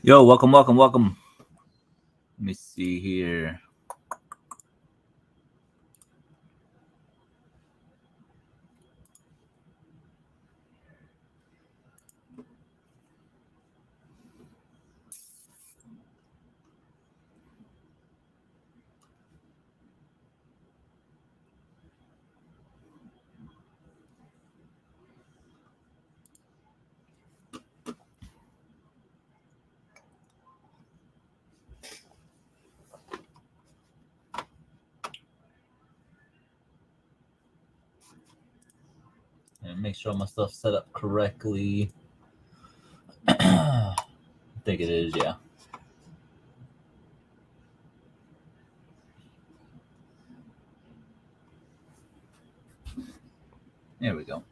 Yo, welcome. Let me see here. And make sure my stuff's set up correctly. I think it is, yeah. There we go.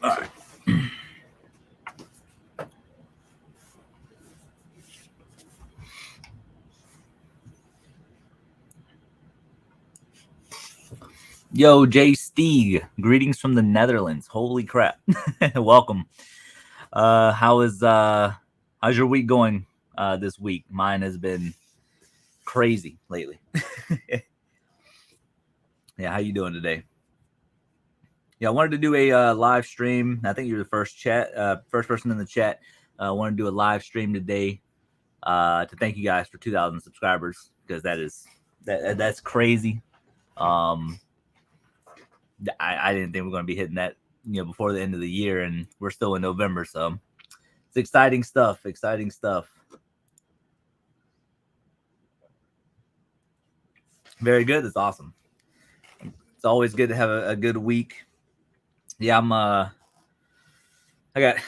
All right. Yo, Jay Steeg, greetings from the Netherlands. Holy crap. Welcome. How's your week going this week? Mine has been crazy lately. Yeah, how you doing today? Yeah, I wanted to do a live stream. I think you're the first person in the chat. I wanted to do a live stream today to thank you guys for 2,000 subscribers, because that's crazy. I didn't think we we're going to be hitting that, before the end of the year, and we're still in November, so it's exciting stuff. Very good. That's awesome. It's always good to have a good week. Yeah, I'm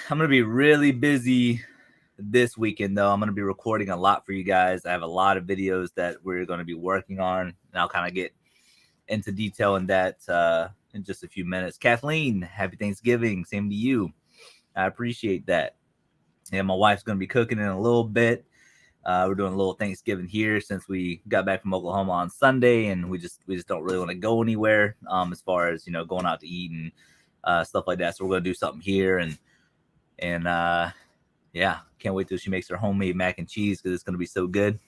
gonna be really busy this weekend, though. I'm gonna be recording a lot for you guys. I have a lot of videos that we're going to be working on, and I'll kind of get into detail in that in just a few minutes. Kathleen, happy Thanksgiving. Same to you. I appreciate that. Yeah, my wife's going to be cooking in a little bit. We're doing a little Thanksgiving here since we got back from Oklahoma on Sunday, and we just don't really want to go anywhere as far as going out to eat and stuff like that. So we're going to do something here, and yeah, can't wait till she makes her homemade mac and cheese, because it's going to be so good.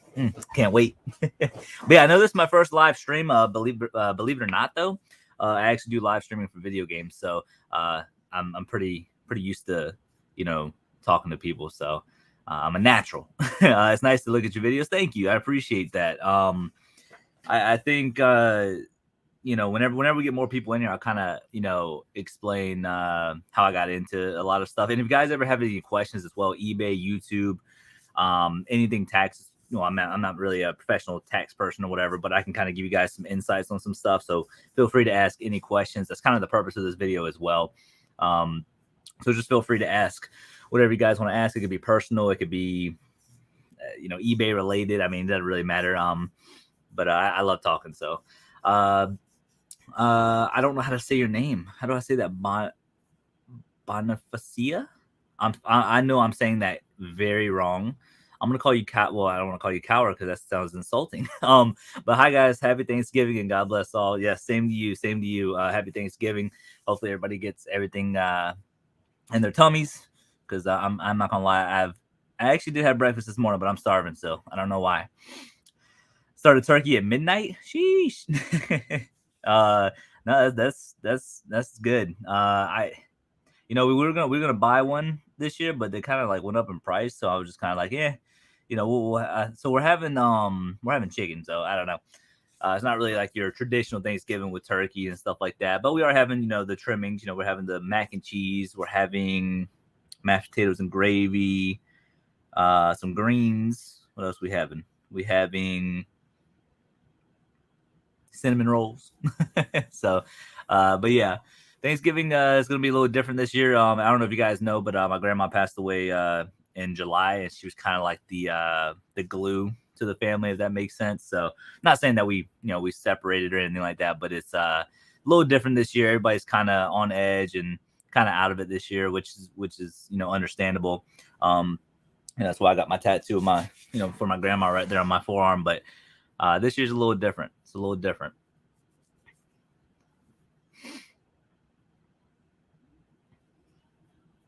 Can't wait. But yeah, I know this is my first live stream. Believe it or not, though, I actually do live streaming for video games, so I'm pretty used to talking to people. So I'm a natural. It's nice to look at your videos. Thank you. I appreciate that. I think whenever we get more people in here, I'll kind of explain how I got into a lot of stuff. And if you guys ever have any questions as well, eBay, YouTube, anything taxes. I'm not really a professional tax person or whatever, but I can kind of give you guys some insights on some stuff. So feel free to ask any questions. That's kind of the purpose of this video as well. So just feel free to ask whatever you guys want to ask. It could be personal. It could be, eBay related. I mean, it doesn't really matter. But I love talking. So I don't know how to say your name. How do I say that? Bonifacia? I know I'm saying that very wrong. I'm gonna call you Well, I don't want to call you coward because that sounds insulting. But hi guys, happy Thanksgiving and God bless all. Yes, same to you. Happy Thanksgiving. Hopefully everybody gets everything in their tummies, because I'm not gonna lie, I actually did have breakfast this morning, but I'm starving, so I don't know why. Started turkey at midnight. Sheesh. No, that's good. We were gonna buy one this year, but they kind of like went up in price, so I was just kind of like, yeah, so we're having chicken, so I don't know. It's not really like your traditional Thanksgiving with turkey and stuff like that, but we are having the trimmings. We're having the mac and cheese, we're having mashed potatoes and gravy, some greens. What else we having? We having cinnamon rolls. So but yeah, Thanksgiving is going to be a little different this year. I don't know if you guys know, but my grandma passed away in July, and she was kind of like the glue to the family, if that makes sense. So, not saying that we separated or anything like that, but it's a little different this year. Everybody's kind of on edge and kind of out of it this year, which is understandable. And that's why I got my tattoo of my for my grandma right there on my forearm. But this year's a little different. It's a little different.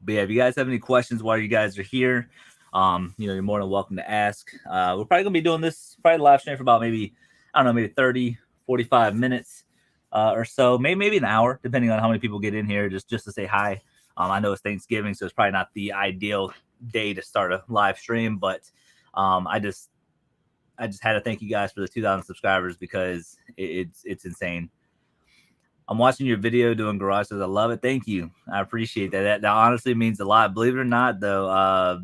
But yeah, if you guys have any questions while you guys are here, you're more than welcome to ask. We're probably gonna be doing this live stream for about maybe 30, 45 minutes or so, maybe an hour, depending on how many people get in here, just to say hi. I know it's Thanksgiving, so it's probably not the ideal day to start a live stream, but I just had to thank you guys for the 2,000 subscribers because it's insane. I'm watching your video doing garage sales. I love it. Thank you. I appreciate that. That honestly means a lot. Believe it or not, though,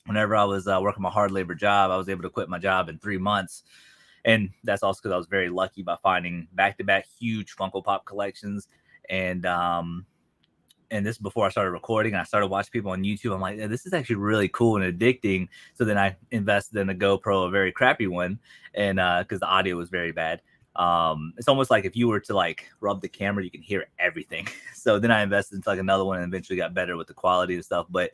whenever I was working my hard labor job, I was able to quit my job in 3 months. And that's also because I was very lucky by finding back-to-back huge Funko Pop collections. And this is before I started recording. I started watching people on YouTube. I'm like, this is actually really cool and addicting. So then I invested in a GoPro, a very crappy one, and because the audio was very bad. It's almost like if you were to like rub the camera, you can hear everything. So then I invested into like another one and eventually got better with the quality and stuff. But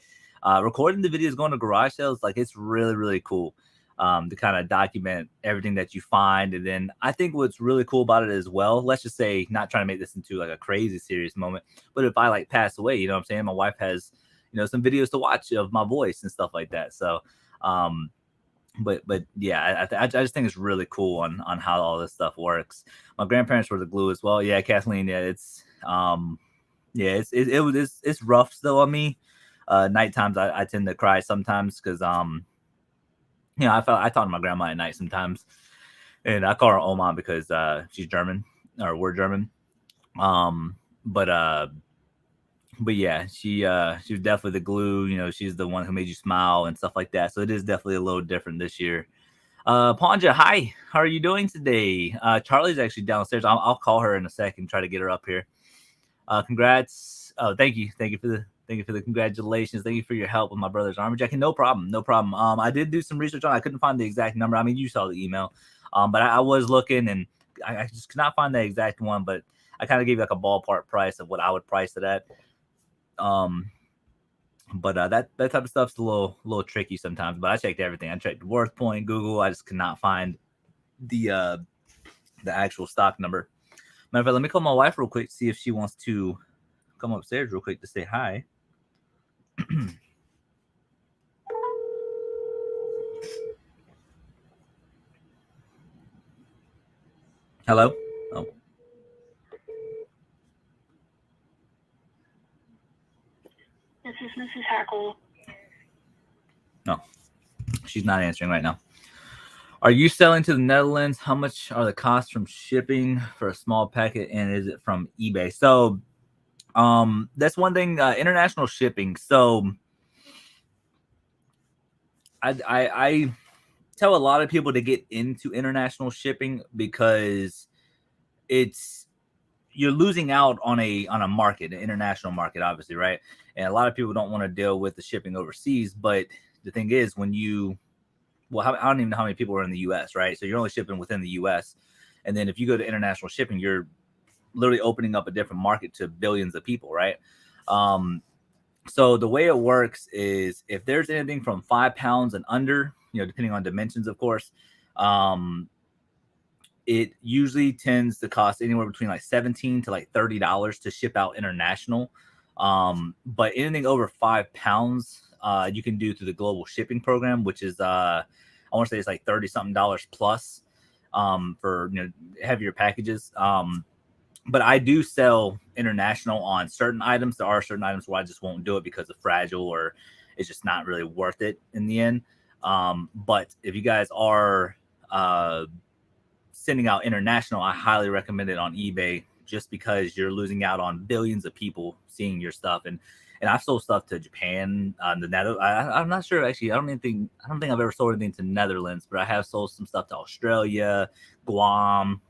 recording the videos, going to garage sales, like it's really, really cool to kind of document everything that you find. And then I think what's really cool about it as well, let's just say, not trying to make this into like a crazy serious moment, but if I like pass away, you know what I'm saying? My wife has, some videos to watch of my voice and stuff like that. So, but yeah, I just think it's really cool on how all this stuff works. My grandparents were the glue as well. Yeah, Kathleen. Yeah, it's it's rough still on me. Night times I tend to cry sometimes because I talk to my grandma at night sometimes, and I call her Oma because she's German or we're German. But yeah, she was definitely the glue. She's the one who made you smile and stuff like that. So it is definitely a little different this year. Panja, hi, how are you doing today? Charlie's actually downstairs. I'll call her in a second, try to get her up here. Congrats. Oh, thank you for the congratulations. Thank you for your help with my brother's Arbitrage. No problem. I did do some research on it. I couldn't find the exact number. I mean, you saw the email. But I was looking and I just could not find the exact one, but I kind of gave you like a ballpark price of what I would price it at. But that type of stuff's a little tricky sometimes. But I checked everything. I checked Worth Point, Google. I just could not find the actual stock number. Matter of fact, let me call my wife real quick, see if she wants to come upstairs real quick to say hi. Hello? Oh. This is Mrs. Hackle. No, she's not answering right now. Are you selling to the Netherlands? How much are the costs from shipping for a small packet, and is it from eBay? So, that's one thing. International shipping. So, I tell a lot of people to get into international shipping because you're losing out on a market, an international market, obviously, right? And a lot of people don't want to deal with the shipping overseas. But the thing is, when I don't even know how many people are in the U.S., right? So you're only shipping within the U.S. And then if you go to international shipping, you're literally opening up a different market to billions of people, right? So the way it works is if there's anything from 5 pounds and under, depending on dimensions, of course, it usually tends to cost anywhere between like $17 to like $30 to ship out international. But anything over 5 pounds, you can do through the global shipping program, which is I want to say it's like $30 something plus for heavier packages. But I do sell international on certain items. There are certain items where I just won't do it because it's fragile or it's just not really worth it in the end. But if you guys are sending out international, I highly recommend it on eBay just because you're losing out on billions of people seeing your stuff. And I've sold stuff to Japan, the Netherlands. I'm not sure actually. I don't think I've ever sold anything to Netherlands, but I have sold some stuff to Australia, Guam,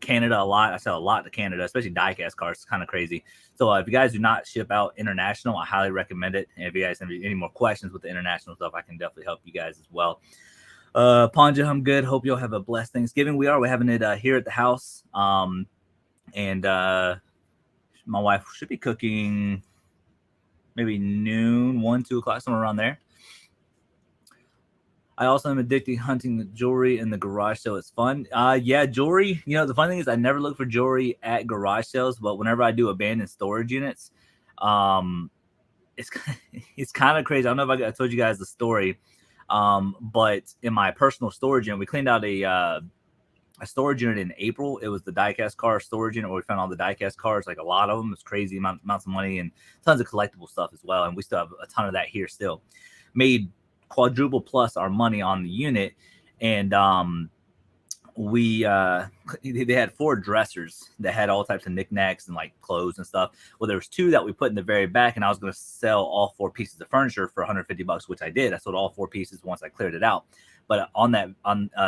Canada a lot. I sell a lot to Canada, especially diecast cars. It's kind of crazy. So if you guys do not ship out international, I highly recommend it. And if you guys have any more questions with the international stuff, I can definitely help you guys as well. Panja, I'm good. Hope you'll have a blessed Thanksgiving. We're having it here at the house. And my wife should be cooking maybe noon, 1, 2 o'clock, somewhere around there. I also am addicted to hunting the jewelry in the garage sale. It's fun. Yeah, jewelry. You know, the funny thing is I never look for jewelry at garage sales, but whenever I do abandoned storage units, it's kind of crazy. I don't know if I told you guys the story, but in my personal storage unit, we cleaned out a storage unit in April. It was the diecast car storage unit where we found all the diecast cars, like a lot of them. It's crazy amounts of money and tons of collectible stuff as well. And we still have a ton of that here still. Made quadruple plus our money on the unit. And they had 4 dressers that had all types of knickknacks and like clothes and stuff. Well, there was 2 that we put in the very back, and I was going to sell all 4 pieces of furniture for $150, which I did. I sold all 4 pieces once I cleared it out. But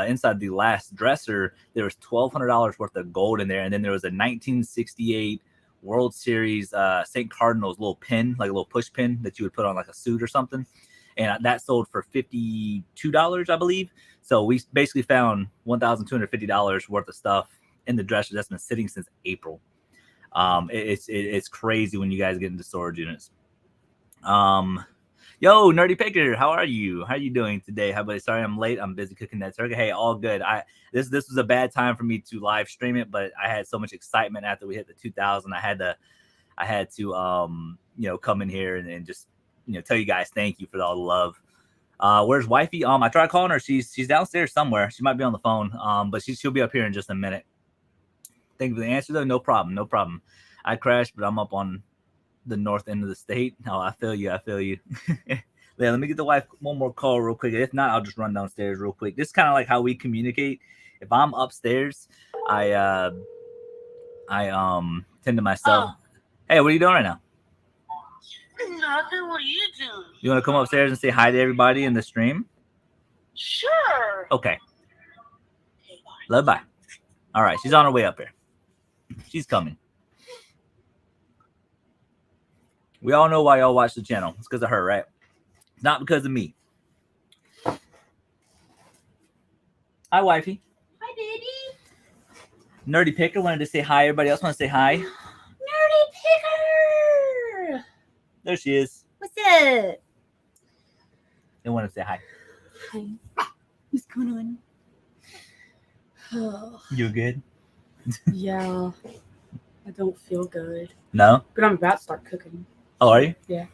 inside the last dresser, there was $1,200 worth of gold in there, and then there was a 1968 World Series St. Cardinals little pin, like a little push pin that you would put on like a suit or something. And that sold for $52, I believe. So we basically found $1,250 worth of stuff in the dresser that's been sitting since April. It's crazy when you guys get into storage units. Yo, Nerdy Picker, how are you? How are you doing today? How about? Sorry, I'm late. I'm busy cooking that turkey. Hey, all good. This was a bad time for me to live stream it, but I had so much excitement after we hit the 2,000. I had to come in here and just tell you guys thank you for all the love. Where's wifey? I tried calling her. She's downstairs somewhere. She might be on the phone. But she'll be up here in just a minute. Thank you for the answer though. No problem. I crashed, but I'm up on the north end of the state. Oh, I feel you. Yeah, let me get the wife one more call real quick. If not, I'll just run downstairs real quick. This is kind of like how we communicate. If I'm upstairs, I tend to myself. Oh. Hey, what are you doing right now? Nothing. What are you doing? You want to come upstairs and say hi to everybody in the stream? Sure. Okay. Love, bye. All right, she's on her way up here. She's coming. We all know why y'all watch the channel. It's because of her, right? It's not because of me. Hi, wifey. Hi, baby. Nerdy Picker wanted to say hi. Everybody else want to say hi? Nerdy Picker. There she is. What's up? They want to say hi. Hi. What's going on? Oh. You good? Yeah. I don't feel good. No? But I'm about to start cooking. Oh, are you? Yeah.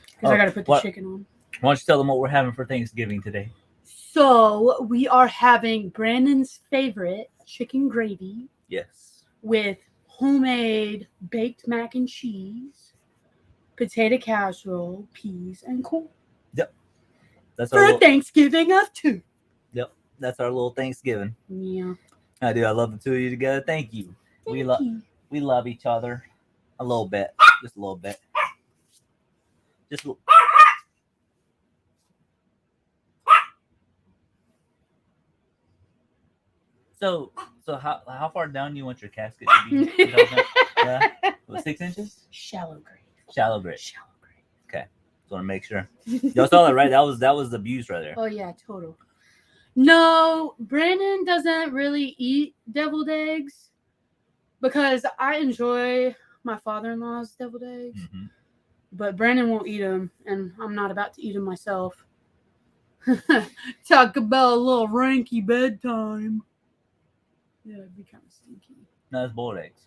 Because I got to put the chicken on. Why don't you tell them what we're having for Thanksgiving today? So we are having Brandon's favorite chicken gravy. Yes. With homemade baked mac and cheese, potato casserole, peas, and corn. Yep. That's for a Thanksgiving of 2. Yep. That's our little Thanksgiving. Yeah. I do. I love the 2 of you together. Thank you. Thank you. We love each other a little bit. Just a little bit. Just a little. So how far down do you want your casket to be? Yeah? 6 inches? Shallow grave. Shallow grave. Okay. Just want to make sure. Y'all saw that, right? That was the abuse right there. Oh yeah, total. No, Brandon doesn't really eat deviled eggs because I enjoy my father-in-law's deviled eggs, but Brandon won't eat them, and I'm not about to eat them myself. Talk about a little ranky bedtime. Yeah, it'd be kind of stinky. No, it's boiled eggs.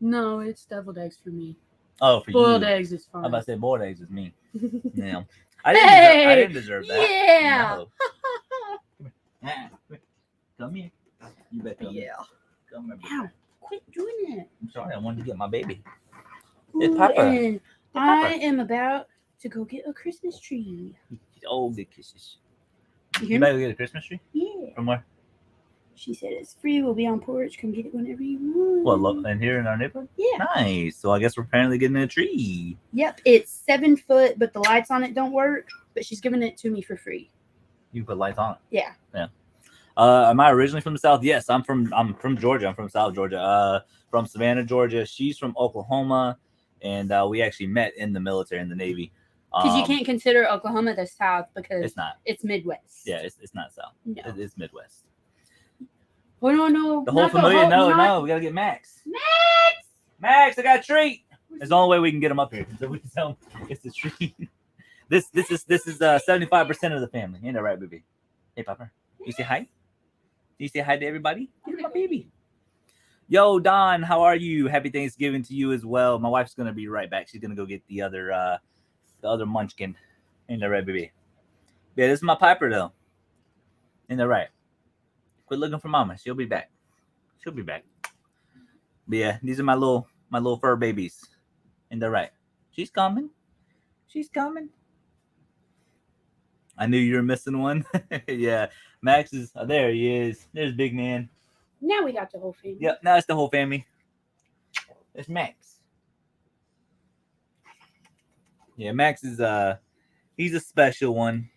No, it's deviled eggs for me. Oh, for boiled you. eggs is fine. I'm about to say boiled eggs is me. Yeah. I didn't deserve that. Yeah. No. Come here. You better come. Yeah. Come here. Ow, quit doing it. I'm sorry. I wanted to get my baby. Ooh, It's Papa. And I am about to go get a Christmas tree. Oh, good kisses. You You hear better me? get a Christmas tree? Yeah. From where? She said it's free. We'll be on porch. Come get it whenever you want. What, and here in our neighborhood? Yeah. Nice. So I guess we're apparently getting a tree. Yep. It's 7 foot, but the lights on it don't work. But she's giving it to me for free. You put lights on it. Yeah. Yeah. Am I originally from the South? Yes, I'm from Georgia. I'm from South Georgia. From Savannah, Georgia. She's from Oklahoma, and we actually met in the military, in the Navy. Because you can't consider Oklahoma the South because it's not. It's Midwest. Yeah, it's not South. No. It's Midwest. Oh, no. The whole familiar. No. We gotta get Max. Max, I got a treat. It's the only way we can get him up here. So we can tell him it's a treat. This is 75% of the family. Ain't that right, baby? Hey, Papa. You say hi? Do you say hi to everybody? You're my baby. Yo, Don, how are you? Happy Thanksgiving to you as well. My wife's gonna be right back. She's gonna go get the other munchkin. Ain't that right, baby? Yeah, this is my Piper though. Ain't that right? Quit looking for mama. She'll be back. She'll be back. But yeah, these are my little fur babies. Ain't that right? She's coming. She's coming. I knew you were missing one. Yeah, Max is there. He is. There's big man. Now we got the whole family. Yep, now it's the whole family. It's Max. Yeah, Max is he's a special one.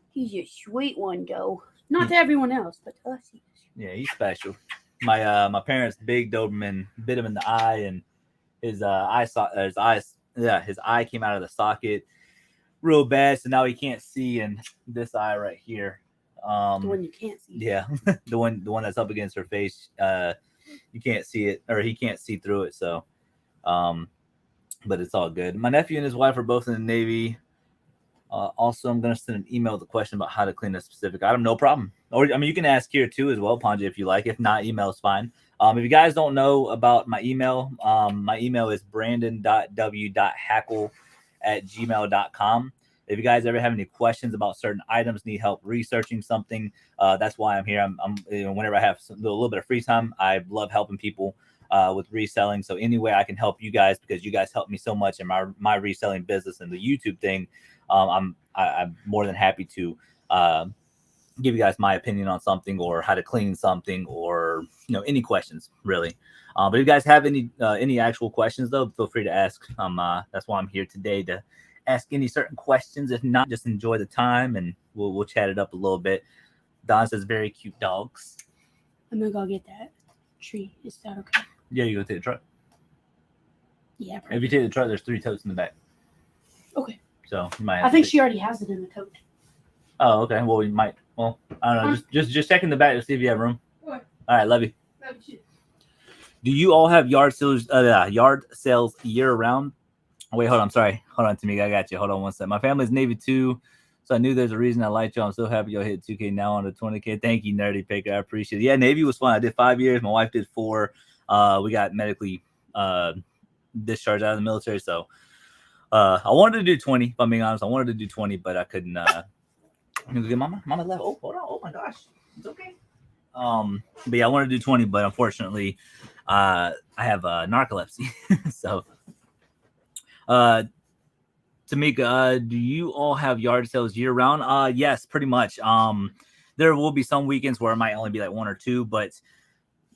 He's a sweet one, though. Not to everyone else, but to us. Yeah, he's special. My parents big Doberman bit him in the eye, and his eye came out of the socket real bad, so now he can't see in this eye right here. The one you can't see. Yeah, the one that's up against her face. You can't see it, or he can't see through it. So, but it's all good. My nephew and his wife are both in the Navy. Also, I'm gonna send an email with a question about how to clean a specific item. No problem. Or I mean, you can ask here too as well, Panja, if you like. If not, email is fine. If you guys don't know about my email is brandon.w.hackle@gmail.com. If you guys ever have any questions about certain items, need help researching something, that's why I'm here. I'm whenever I have a little bit of free time, I love helping people with reselling. So any way I can help you guys, because you guys help me so much in my reselling business and the YouTube thing, I'm more than happy to give you guys my opinion on something, or how to clean something, or any questions really. But if you guys have any actual questions though, feel free to ask. That's why I'm here today, to ask any certain questions. If not, just enjoy the time and we'll chat it up a little bit. Don says very cute dogs. I'm gonna go get that tree. Is that okay? Yeah, you go take the truck. Yeah. Probably. If you take the truck, there's 3 totes in the back. Okay. So you might. I think she already has it in the tote. Oh, okay. Well, you might. Well, I don't know. Just check in the back to see if you have room. What? All right, love you. Love you. Do you all have yard sales year round? Oh, wait, hold on. Sorry. Hold on, Tamika. I got you. Hold on one second. My family's Navy too, so I knew there's a reason I liked y'all. I'm so happy y'all hit 2K now on the 20K. Thank you, Nerdy Picker. I appreciate it. Yeah, Navy was fun. I did 5 years. My wife did 4. We got medically discharged out of the military, so I wanted to do 20. If I'm being honest, I wanted to do 20, but I couldn't. Get Mama left. Oh, hold on. Oh my gosh, it's okay. But yeah, I wanted to do 20, but unfortunately, I have narcolepsy. So, Tamika, do you all have yard sales year round? Yes, pretty much. There will be some weekends where it might only be like 1 or 2, but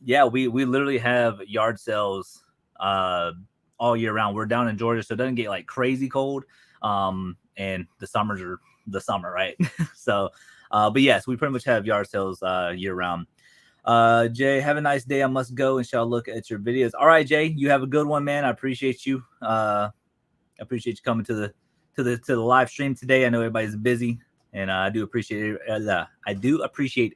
yeah, we literally have yard sales all year round. We're down in Georgia, so it doesn't get like crazy cold. And the summers are the summer, right? So, but yes, we pretty much have yard sales year round. Jay, have a nice day. I must go and shall look at your videos. All right, Jay, you have a good one, man. I appreciate you. I appreciate you coming to the live stream today. I know everybody's busy, and I do appreciate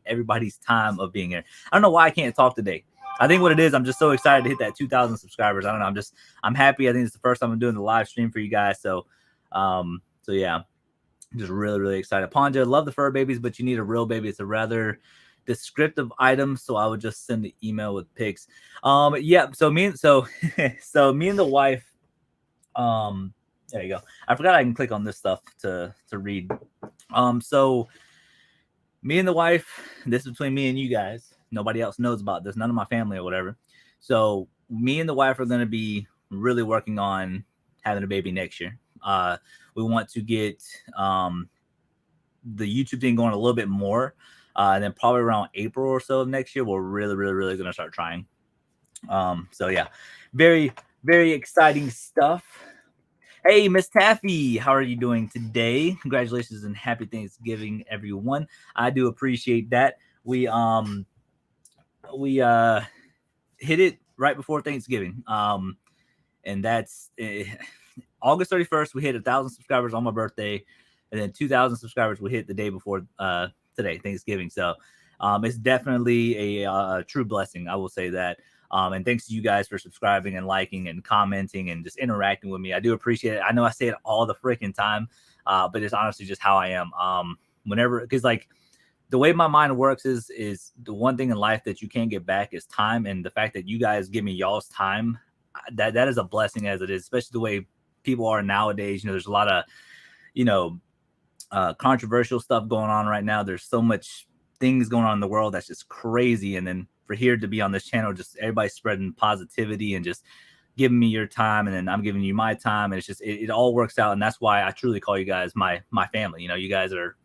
everybody's time of being here. I don't know why I can't talk today. I think what it is, I'm just so excited to hit that 2,000 subscribers. I don't know. I'm happy. I think it's the first time I'm doing the live stream for you guys. So yeah, just really, really excited. Panja, love the fur babies, but you need a real baby. It's a rather descriptive item, so I would just send the email with pics. Yeah. So me and the wife. There you go. I forgot I can click on this stuff to read. So me and the wife. This is between me and you guys. Nobody else knows about this. None of my family or whatever. So me and the wife are going to be really working on having a baby next year. We want to get the YouTube thing going a little bit more. And then probably around April or so of next year, we're really, really, really going to start trying. So yeah, very, very exciting stuff. Hey, Miss Taffy, how are you doing today? Congratulations and happy Thanksgiving, everyone. I do appreciate that. we hit it right before Thanksgiving. And that's August 31st. We hit 1,000 subscribers on my birthday, and then 2,000 subscribers we hit the day before today, Thanksgiving. So it's definitely a true blessing. I will say that. And thanks to you guys for subscribing and liking and commenting and just interacting with me. I do appreciate it. I know I say it all the freaking time, but it's honestly just how I am. Whenever, because like the way my mind works is the one thing in life that you can't get back is time. And the fact that you guys give me y'all's time, that is a blessing as it is, especially the way people are nowadays. You know, there's a lot of, you know, controversial stuff going on right now. There's so much things going on in the world that's just crazy. And then for here to be on this channel, just everybody spreading positivity and just giving me your time, and then I'm giving you my time, and it's just it all works out. And that's why I truly call you guys my family. You know, you guys are,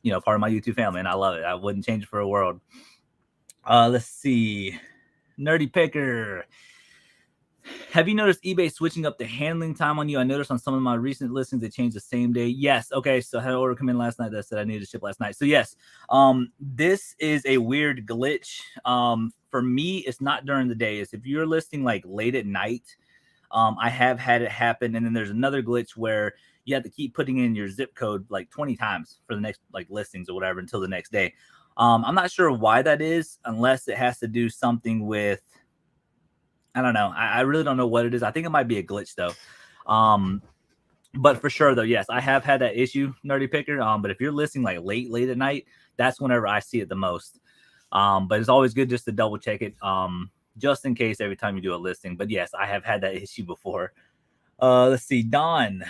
you know, part of my YouTube family, and I love it. I wouldn't change it for a world. Let's see. Nerdy Picker. Have you noticed eBay switching up the handling time on you? I noticed on some of my recent listings, they changed the same day. Yes. Okay. So I had an order come in last night that said I needed to ship last night. So yes, this is a weird glitch. For me, it's not during the day. It's if you're listing like late at night. I have had it happen. And then there's another glitch where you have to keep putting in your zip code like 20 times for the next like listings or whatever until the next day. I'm not sure why that is, unless it has to do something with, I don't know. I really don't know what it is. I think it might be a glitch though. But for sure though, yes, I have had that issue, Nerdy Picker. But if you're listing like late at night, that's whenever I see it the most. But it's always good just to double check it, just in case every time you do a listing. But yes, I have had that issue before. Let's see. Don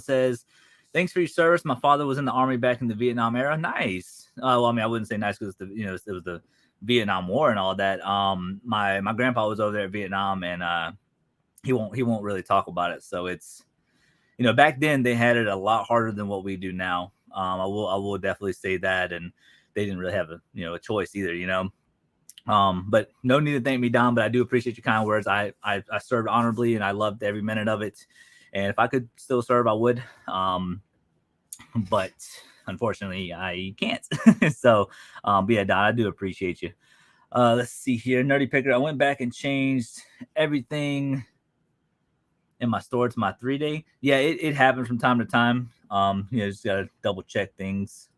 says, thanks for your service. My father was in the Army back in the Vietnam era. Nice. Well, I mean, I wouldn't say nice because it was the Vietnam War and all that. My grandpa was over there at Vietnam, and he won't really talk about it. So it's, you know, back then they had it a lot harder than what we do now. I will definitely say that, and they didn't really have a choice either, you know. But no need to thank me, Don, but I do appreciate your kind words. I served honorably, and I loved every minute of it. And if I could still serve, I would. But unfortunately, I can't. So, but yeah, Don, I do appreciate you. Let's see here. Nerdy Picker. I went back and changed everything in my store to my 3-day. Yeah, it happens from time to time. Just gotta double check things.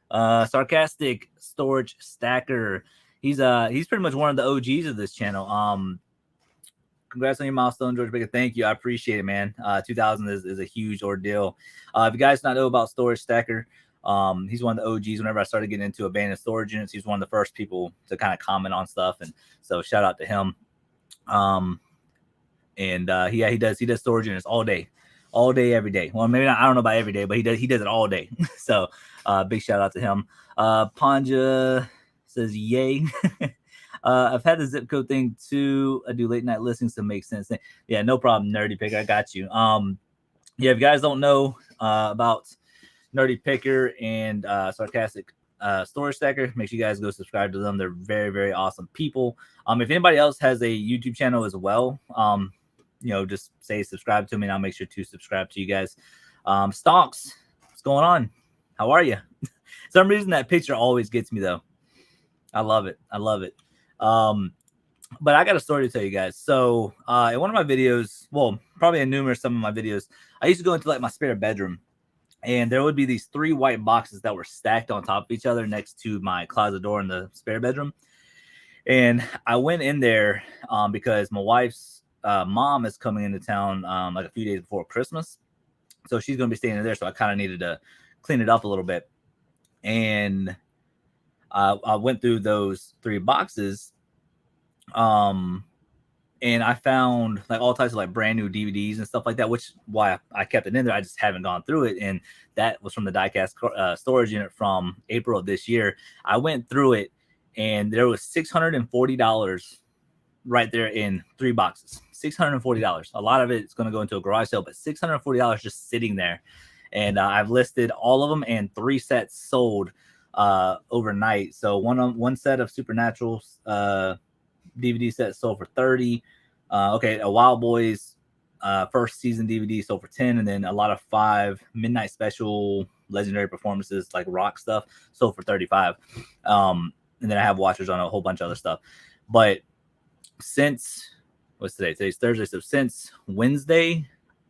Sarcastic Storage Stacker. He's pretty much one of the OGs of this channel. Congrats on your milestone, George Baker. Thank you. I appreciate it, man. 2000 is a huge ordeal. If you guys not know about Storage Stacker, he's one of the OGs. Whenever I started getting into abandoned storage units, he's one of the first people to kind of comment on stuff. And so shout out to him. He does storage units all day, every day. Well, maybe not, I don't know about every day, but he does it all day. So big shout out to him. Panja says, yay. I've had the zip code thing too. I do late night listings to make sense. Yeah, no problem, Nerdy Picker. I got you. If you guys don't know about Nerdy Picker and Sarcastic Storage Stacker, make sure you guys go subscribe to them. They're very, very awesome people. If anybody else has a YouTube channel as well, just say subscribe to me, and I'll make sure to subscribe to you guys. Stonks, what's going on? How are you? For some reason that picture always gets me though. I love it. But I got a story to tell you guys. So in one of my videos, well, probably in some of my videos, I used to go into like my spare bedroom, and there would be these 3 white boxes that were stacked on top of each other next to my closet door in the spare bedroom. And I went in there because my wife's mom is coming into town like a few days before Christmas. So she's going to be staying in there. So I kind of needed to clean it up a little bit. And I went through those 3 boxes, and I found like all types of like brand new DVDs and stuff like that, which why I kept it in there. I just haven't gone through it, and that was from the diecast storage unit from April of this year. I went through it, and there was $640 right there in 3 boxes. $640. A lot of it is going to go into a garage sale, but $640 just sitting there. And I've listed all of them, and 3 sets sold overnight. So one set of Supernatural DVD set sold for $30. A Wild Boys first season DVD sold for 10, and then a lot of 5 midnight special legendary performances like rock stuff sold for 35. And then I have watchers on a whole bunch of other stuff. But since what's today? Today's Thursday. So since Wednesday,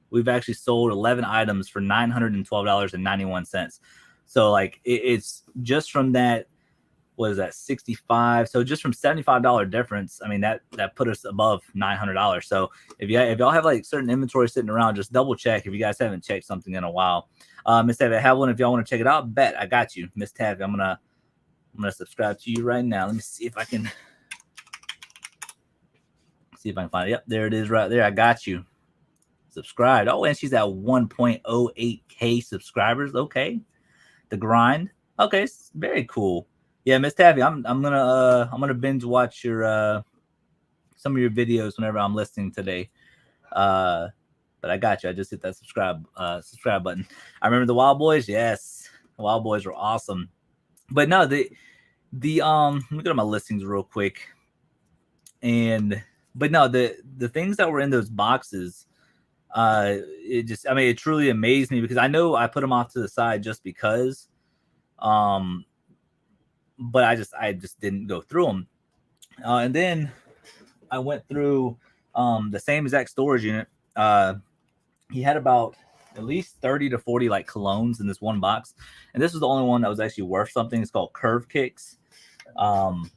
we've actually sold 11 items for $912.91. So like it's just from that. What is that? 65. So just from $75 difference, I mean that put us above $900. So if y'all have like certain inventory sitting around, just double check if you guys haven't checked something in a while. Miss Taffy, I have one if y'all want to check it out. Bet I got you, Miss Taffy. I'm gonna subscribe to you right now. Let me see if I can find it. Yep, there it is right there. I got you. Subscribed. Oh, and she's at 1.08K subscribers. Okay. The grind. Okay, it's very cool. Yeah, Miss Taffy, I'm gonna binge watch your some of your videos whenever I'm listening today. But I got you. I just hit that subscribe button. I remember the Wild Boys. Yes, the Wild Boys were awesome. But no, let me go to my listings real quick. But no, the things that were in those boxes, it truly amazed me because I know I put them off to the side just because. But I just didn't go through them. And then I went through the same exact storage unit. He had about at least 30 to 40 like colognes in this one box. And this was the only one that was actually worth something. It's called Curve Kicks. But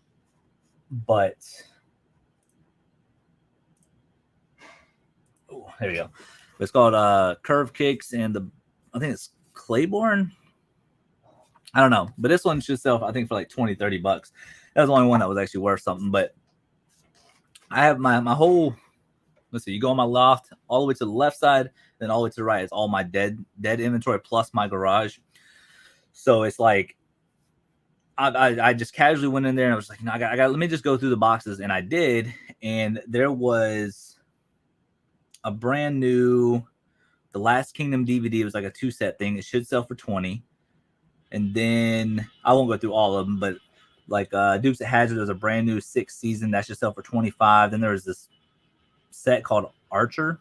there you go. It's called Curve Kicks, and I think it's Claiborne. I don't know, but this one should sell, I think, for like $20, $30. That was the only one that was actually worth something. But I have my whole. Let's see. You go on my loft all the way to the left side, then all the way to the right. It's all my dead inventory plus my garage. So it's like I just casually went in there and I was like, no, I got. Let me just go through the boxes, and I did. And there was a brand new The Last Kingdom DVD. It was like a 2-set thing. It should sell for $20. And then I won't go through all of them, but like Dukes of Hazzard, there's a brand new 6th season that should sell for $25. Then there's this set called Archer,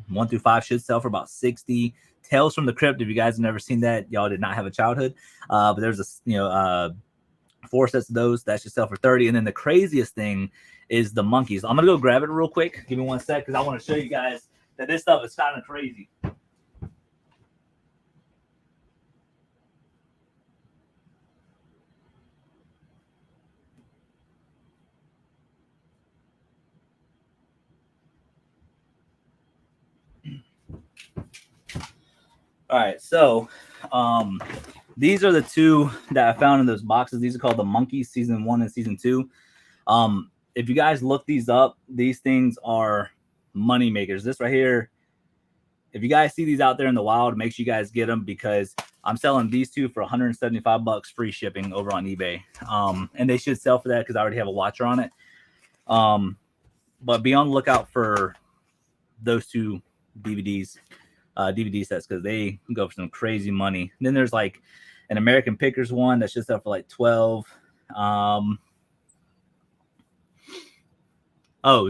1 through 5 should sell for about $60. Tales from the Crypt, if you guys have never seen that, y'all did not have a childhood. But there's 4 sets of those that should sell for $30. And then the craziest thing is the monkeys. I'm gonna go grab it real quick. Give me 1 sec because I want to show you guys that this stuff is kind of crazy. All right, so these are the 2 that I found in those boxes. These are called the Monkeys Season 1 and Season 2. If you guys look these up, these things are money makers. This right here, if you guys see these out there in the wild, make sure you guys get them because I'm selling these 2 for $175 free shipping over on eBay. And they should sell for that because I already have a watcher on it. But be on the lookout for those 2 DVD sets because they go for some crazy money. And then there's like an American Pickers one that should sell for like $12.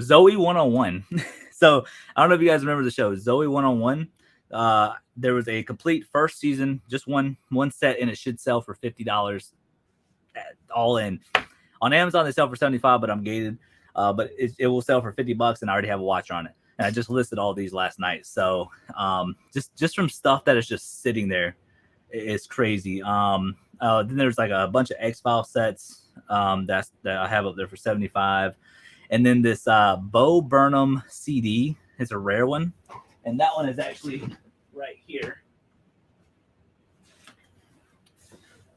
Zoe 101. So I don't know if you guys remember the show Zoe 101. There was a complete first season, just one set, and it should sell for $50 all in. On Amazon they sell for $75, but I'm gated. But it will sell for $50, and I already have a watcher on it. And I just listed all these last night. So just from stuff that is just sitting there, it's crazy. Then there's like a bunch of X-File sets that I have up there for $75. And then this Bo Burnham CD is a rare one. And that one is actually right here.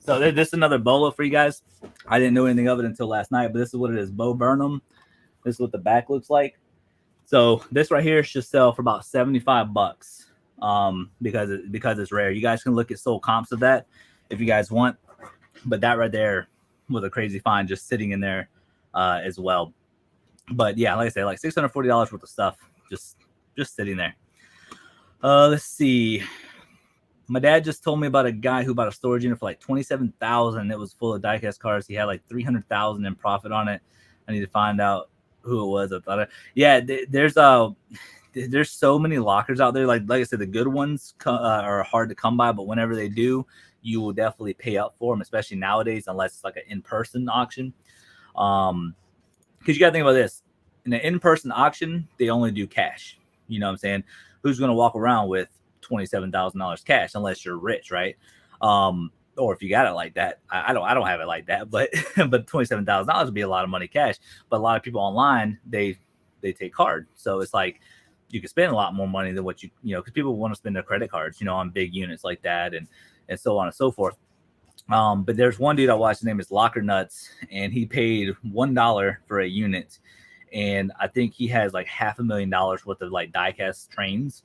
So this is another bolo for you guys. I didn't know anything of it until last night, but this is what it is. Bo Burnham. This is what the back looks like. So this right here should sell for about $75 because it's rare. You guys can look at sold comps of that if you guys want, but that right there was a crazy find just sitting in there as well. But yeah, like I say, like $640 worth of stuff just sitting there. Let's see. My dad just told me about a guy who bought a storage unit for like $27,000. It was full of diecast cars. He had like $300,000 in profit on it. I need to find out who it was. I thought, there's there's so many lockers out there. Like I said, the good ones are hard to come by, but whenever they do, you will definitely pay up for them, especially nowadays, unless it's like an in-person auction. Because you got to think about this. In an in-person auction, they only do cash. You know what I'm saying? Who's going to walk around with $27,000 cash unless you're rich, right? Or if you got it like that. I don't have it like that, but $27,000 would be a lot of money cash. But a lot of people online, they take card. So it's like you can spend a lot more money than what because people want to spend their credit cards, on big units like that and so on and so forth. But there's one dude I watched, his name is Locker Nuts, and he paid $1 for a unit. And I think he has like $500,000 worth of like diecast trains.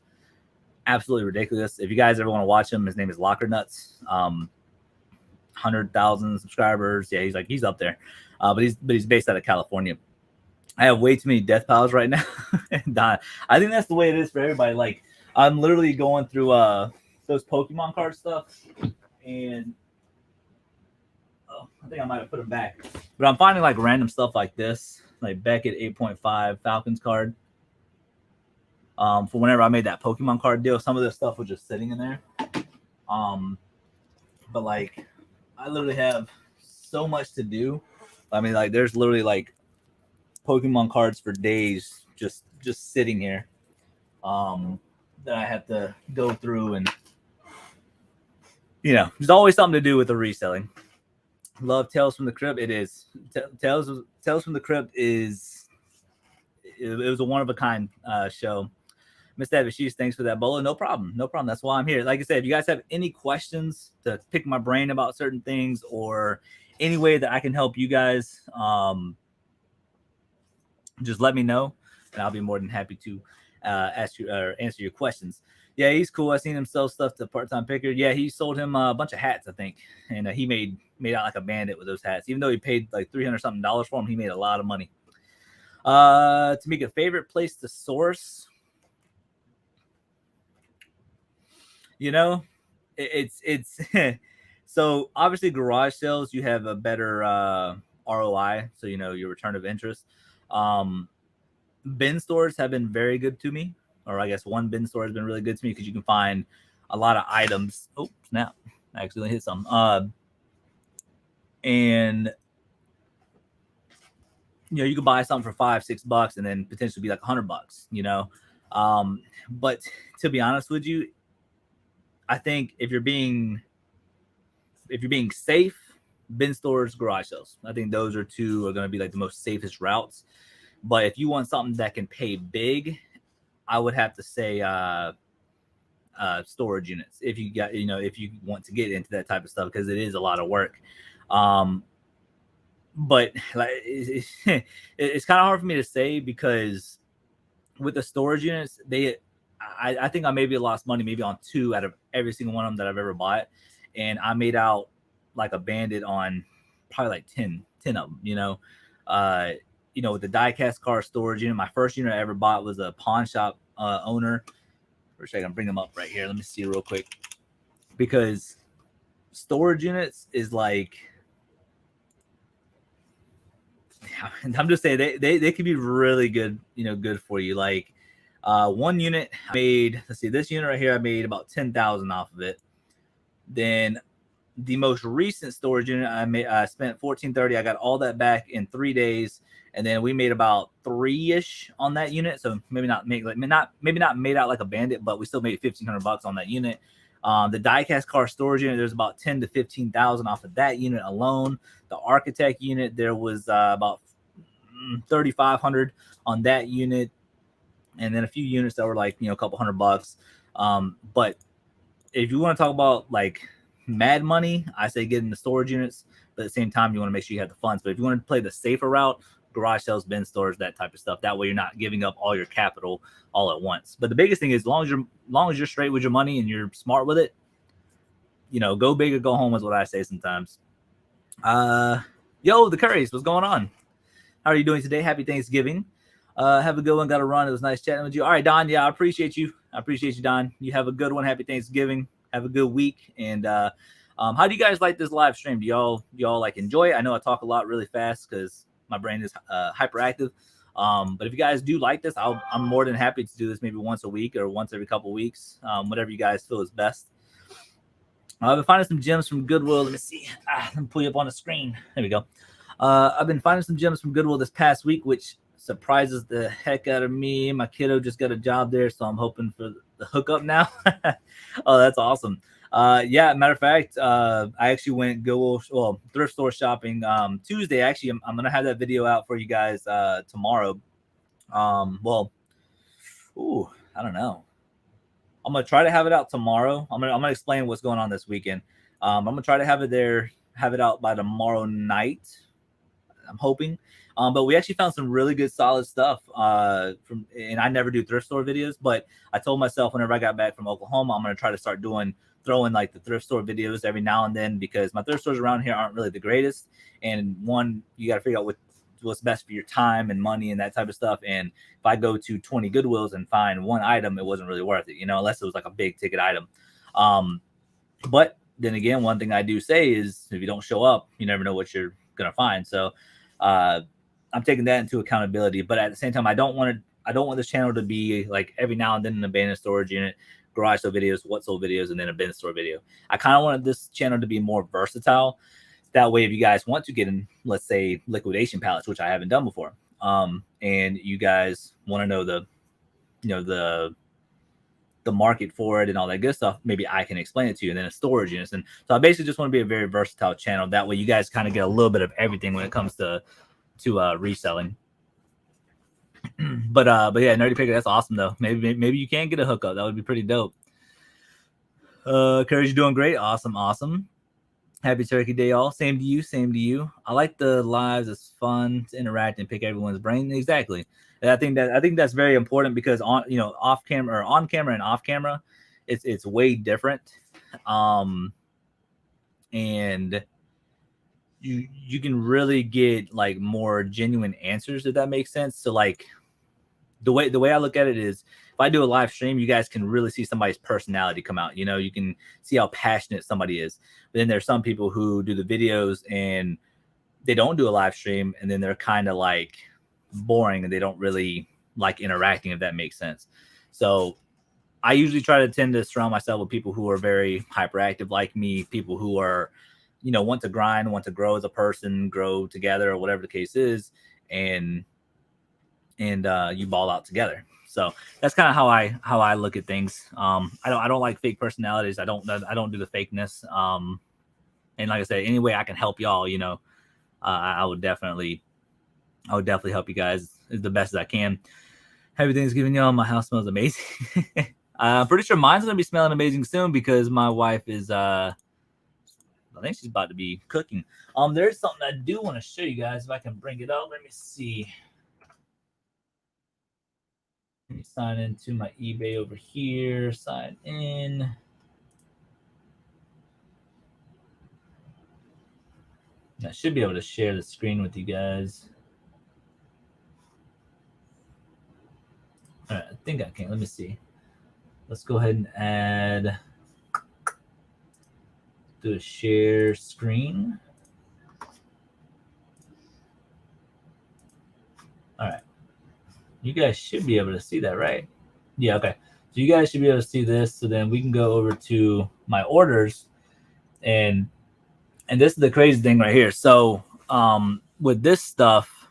Absolutely ridiculous. If you guys ever want to watch him, his name is Locker Nuts. 100,000 subscribers. Yeah, he's up there. But he's based out of California. I have way too many death piles right now. And I think that's the way it is for everybody. Like, I'm literally going through those Pokemon card stuff, and I think I might have put them back. But I'm finding like random stuff like this, like Beckett 8.5 Falcons card. For whenever I made that Pokemon card deal, some of this stuff was just sitting in there. But like, I literally have so much to do. I mean, like, there's literally like Pokemon cards for days just sitting here that I have to go through, and there's always something to do with the reselling. Love Tales from the Crypt. It is Tales from the Crypt is it was a one of a kind show. Miss Davishis, thanks for that, Bolo. No problem. That's why I'm here. Like I said, if you guys have any questions to pick my brain about certain things or any way that I can help you guys, just let me know, and I'll be more than happy to ask you or answer your questions. Yeah, he's cool. I seen him sell stuff to Part-Time Picker. Yeah, he sold him a bunch of hats, I think, and he made out like a bandit with those hats. Even though he paid like $300 something for them, he made a lot of money. To make a favorite place to source, it's so obviously garage sales, you have a better ROI, so your return of interest. Bin stores have been very good to me, or I guess one bin store has been really good to me because you can find a lot of items. Oh snap, I accidentally hit some. And you can buy something for $5-6 and then potentially be like $100. But to be honest with you, I think if you're being safe, bin stores, garage sales, I think those are going to be like the most safest routes. But if you want something that can pay big, I would have to say storage units. If you got, if you want to get into that type of stuff, because it is a lot of work. But like it's kind of hard for me to say, because with the storage units, I think I maybe lost money maybe on 2 out of every single one of them that I've ever bought, and I made out like a bandit on probably like 10 of them. With the diecast car storage unit, my first unit I ever bought was a pawn shop owner. For a second, I'm bringing them up right here. Let me see real quick, because storage units is like, I'm just saying they can be really good, good for you. Like one unit I made, let's see, this unit right here, I made about 10,000 off of it. Then the most recent storage unit I spent $1,430. I got all that back in 3 days, and then we made about 3-ish on that unit. So maybe not made out like a bandit, but we still made $1,500 on that unit. The diecast car storage unit, there's about 10 to 15,000 off of that unit alone. The architect unit, there was about 3,500 on that unit, and then a few units that were like a couple $100. But if you want to talk about like mad money, I say get in the storage units, but at the same time you want to make sure you have the funds. But if you want to play the safer route, garage sales, bin stores, that type of stuff, that way you're not giving up all your capital all at once. But the biggest thing is, as long as you're straight with your money and you're smart with it, go big or go home is what I say sometimes. Yo, the Currys, what's going on? How are you doing today? Happy Thanksgiving. Have a good one. Got to run. It was nice chatting with you. All right, Don. Yeah, I appreciate you, Don. You have a good one. Happy Thanksgiving. Have a good week. And how do you guys like this live stream? Do y'all like enjoy it? I know I talk a lot really fast because my brain is hyperactive. But if you guys do like this, I'm more than happy to do this maybe once a week or once every couple weeks, whatever you guys feel is best. I've been finding some gems from Goodwill. Let me see. Let me pull you up on the screen. There we go. I've been finding some gems from Goodwill this past week, which surprises the heck out of me. My kiddo just got a job there, so I'm hoping for the hookup now. Oh, that's awesome. Yeah, matter of fact, I actually went thrift store shopping Tuesday. Actually, I'm gonna have that video out for you guys tomorrow. I don't know. I'm gonna try to have it out tomorrow. I'm gonna explain what's going on this weekend. I'm gonna try to have it out by tomorrow night. I'm hoping. But we actually found some really good solid stuff and I never do thrift store videos, but I told myself whenever I got back from Oklahoma, I'm gonna try to start throwing like the thrift store videos every now and then, because my thrift stores around here aren't really the greatest. And one, you got to figure out what's best for your time and money and that type of stuff. And if I go to 20 Goodwills and find one item, it wasn't really worth it, unless it was like a big ticket item. But then again, one thing I do say is if you don't show up, you never know what you're gonna find. So I'm taking that into accountability. But at the same time, I don't want this channel to be like every now and then an abandoned storage unit, garage sale videos, what sold videos, and then a bin store video. I kind of wanted this channel to be more versatile. That way, if you guys want to get in, let's say, liquidation pallets, which I haven't done before, and you guys want to know the market for it and all that good stuff, maybe I can explain it to you. And then a storage units. And so I basically just want to be a very versatile channel. That way, you guys kind of get a little bit of everything when it comes to reselling. But yeah, Nerdy Picker, that's awesome though. Maybe you can get a hookup. That would be pretty dope. Courage, you doing great. Awesome. Happy Turkey Day, all. Same to you. I like the lives. It's fun to interact and pick everyone's brain. Exactly. And I think that's very important, because on camera and off camera, it's way different. And you can really get like more genuine answers, if that makes sense. So like the way I look at it is, if I do a live stream, you guys can really see somebody's personality come out. You can see how passionate somebody is. But then there's some people who do the videos and they don't do a live stream, and then they're kind of like boring and they don't really like interacting, if that makes sense. So I usually try to tend to surround myself with people who are very hyperactive like me, people who are, want to grind, want to grow as a person, grow together, or whatever the case is, and you ball out together. So that's kind of how I look at things. I don't like fake personalities. I don't do the fakeness. And like I said, any way I can help y'all, I would definitely help you guys the best as I can. Happy Thanksgiving, y'all. My house smells amazing. I'm pretty sure mine's gonna be smelling amazing soon, because my wife is I think she's about to be cooking. There's something I do want to show you guys, if I can bring it up. Let me see. Let me sign into my eBay over here. Sign in. I should be able to share the screen with you guys. All right, I think I can. Let me see. Let's go ahead and add. Do a share screen. All right. You guys should be able to see that, right? Yeah, okay. So you guys should be able to see this. So then we can go over to my orders, and this is the crazy thing right here. So with this stuff,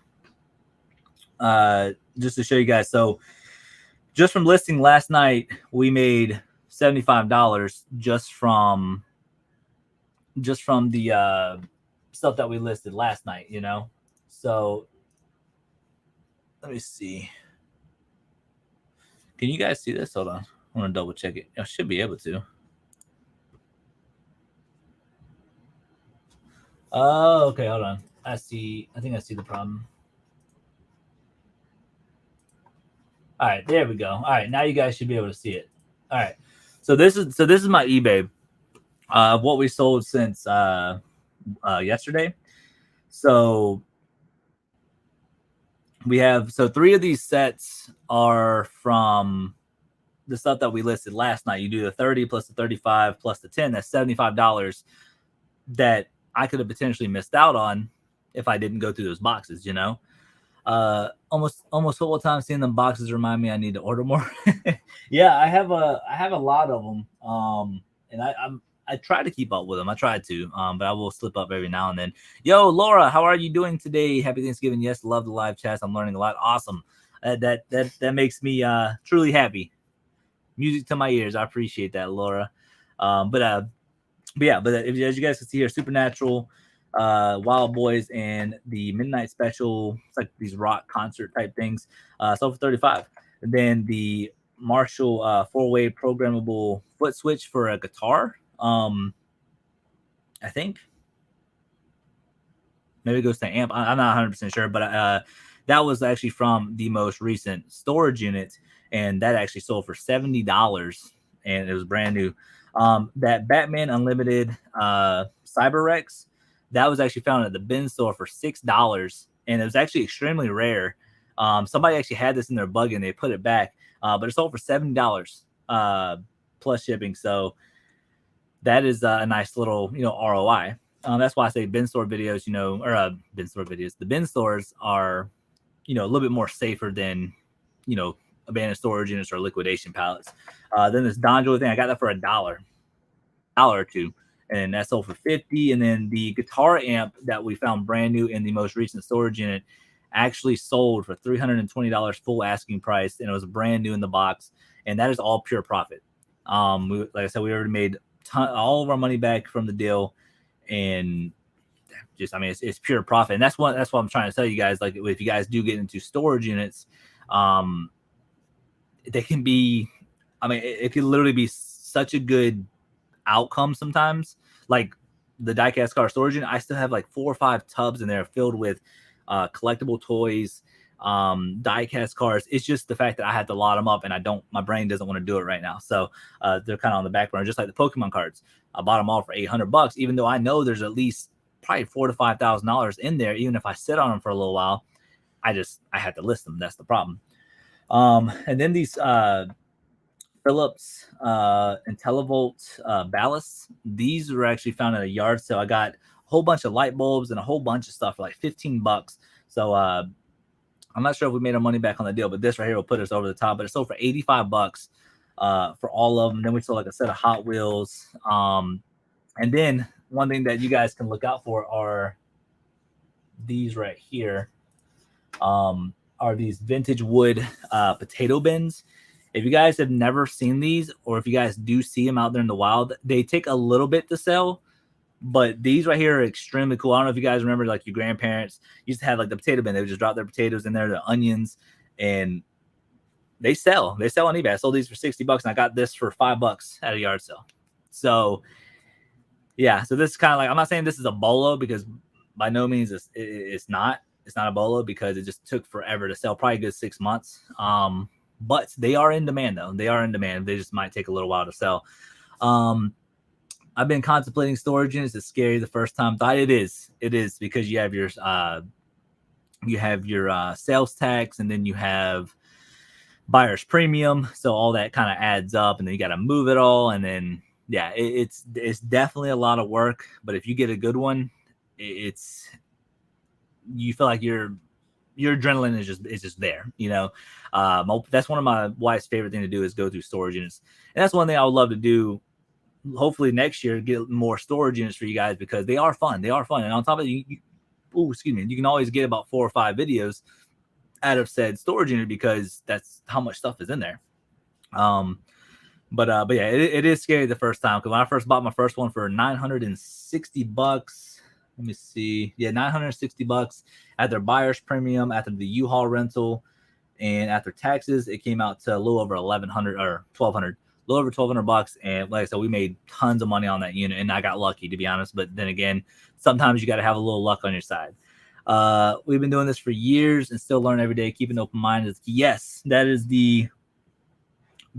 just to show you guys, so just from listing last night, we made $75 just from the stuff that we listed last night, So let me see. Can you guys see this? Hold on. I want to double check it. I should be able to. Oh, okay. Hold on. I think I see the problem. All right, there we go. All right, now you guys should be able to see it. All right. So this is my eBay of what we sold since yesterday. So we have 3 of these sets are from the stuff that we listed last night. You do the 30 plus the 35 plus the 10. That's $75 that I could have potentially missed out on if I didn't go through those boxes, Almost football time. Seeing them boxes remind me I need to order more. Yeah, I have a lot of them. And I try to keep up with them. I try to, but I will slip up every now and then. Yo, Laura, how are you doing today? Happy Thanksgiving. Yes, love the live chats. I'm learning a lot. Awesome. That makes me truly happy. Music to my ears. I appreciate that, Laura. But as you guys can see here, Supernatural, Wild Boys, and the Midnight Special. It's like these rock concert type things. Sold for $35. And then the Marshall 4-way programmable foot switch for a guitar. I think maybe it goes to amp. I'm not 100% sure, but that was actually from the most recent storage unit, and that actually sold for $70, and it was brand new. That Batman Unlimited Cyber-Rex, that was actually found at the bin store for $6, and it was actually extremely rare. Somebody actually had this in their bug and they put it back, but it sold for $70 plus shipping. So that is a nice little ROI. That's why I say bin store videos, bin store videos. The bin stores are a little bit more safer than abandoned storage units or liquidation pallets. Then this Donjo thing, I got that for $1 or $2, and that sold for $50. And then the guitar amp that we found brand new in the most recent storage unit actually sold for $320 full asking price, and it was brand new in the box, and that is all pure profit. Like I said, we already made all of our money back from the deal, and it's pure profit. And that's what I'm trying to tell you guys. Like, if you guys do get into storage units, they can be, it can literally be such a good outcome sometimes. Like the diecast car storage unit, I still have like 4 or 5 tubs in there filled with collectible toys, diecast cars. It's just the fact that I had to lot them up, and my brain doesn't want to do it right now. So they're kind of on the back burner, just like the Pokemon cards. I bought them all for $800, even though I know there's at least probably $4,000 to $5,000 in there. Even if I sit on them for a little while, I had to list them. That's the problem. And then these Philips IntelliVolt ballasts. These were actually found at a yard sale. I got a whole bunch of light bulbs and a whole bunch of stuff for like $15. So I'm not sure if we made our money back on the deal, but this right here will put us over the top. But it sold for $85 for all of them. Then we sold like a set of Hot Wheels. And then one thing that you guys can look out for are these right here. Are these vintage wood potato bins. If you guys have never seen these, or if you guys do see them out there in the wild, they take a little bit to sell, but these right here are extremely cool. I don't know if you guys remember, like your grandparents used to have like the potato bin. They would just drop their potatoes in there, the onions, and they sell on eBay. I sold these for $60, and I got this for $5 at a yard sale. So yeah, so this is kind of like, I'm not saying this is a bolo, because by no means it's not. It's not a bolo, because it just took forever to sell, probably a good 6 months. But they are in demand, though. They are in demand. They just might take a little while to sell. I've been contemplating storage units. It's scary the first time. Thought it is. It is, because you have your sales tax, and then you have buyer's premium. So all that kind of adds up, and then you got to move it all. And then, yeah, it's definitely a lot of work. But if you get a good one, you feel like your adrenaline is just there, that's one of my wife's favorite thing to do, is go through storage units. And that's one thing I would love to do. Hopefully next year, get more storage units for you guys, because they are fun. And on top of it, you can always get about 4 or 5 videos out of said storage unit, because that's how much stuff is in there. But yeah, it is scary the first time, because when I first bought my first one for $960, let me see. Yeah, $960 at their buyer's premium, after the U-Haul rental, and after taxes, it came out to a little over $1,100 or $1,200, a little over $1,200. And like I said, we made tons of money on that unit, and I got lucky, to be honest. But then again, sometimes you got to have a little luck on your side. We've been doing this for years and still learn every day. Keep an open mind. Yes, that is the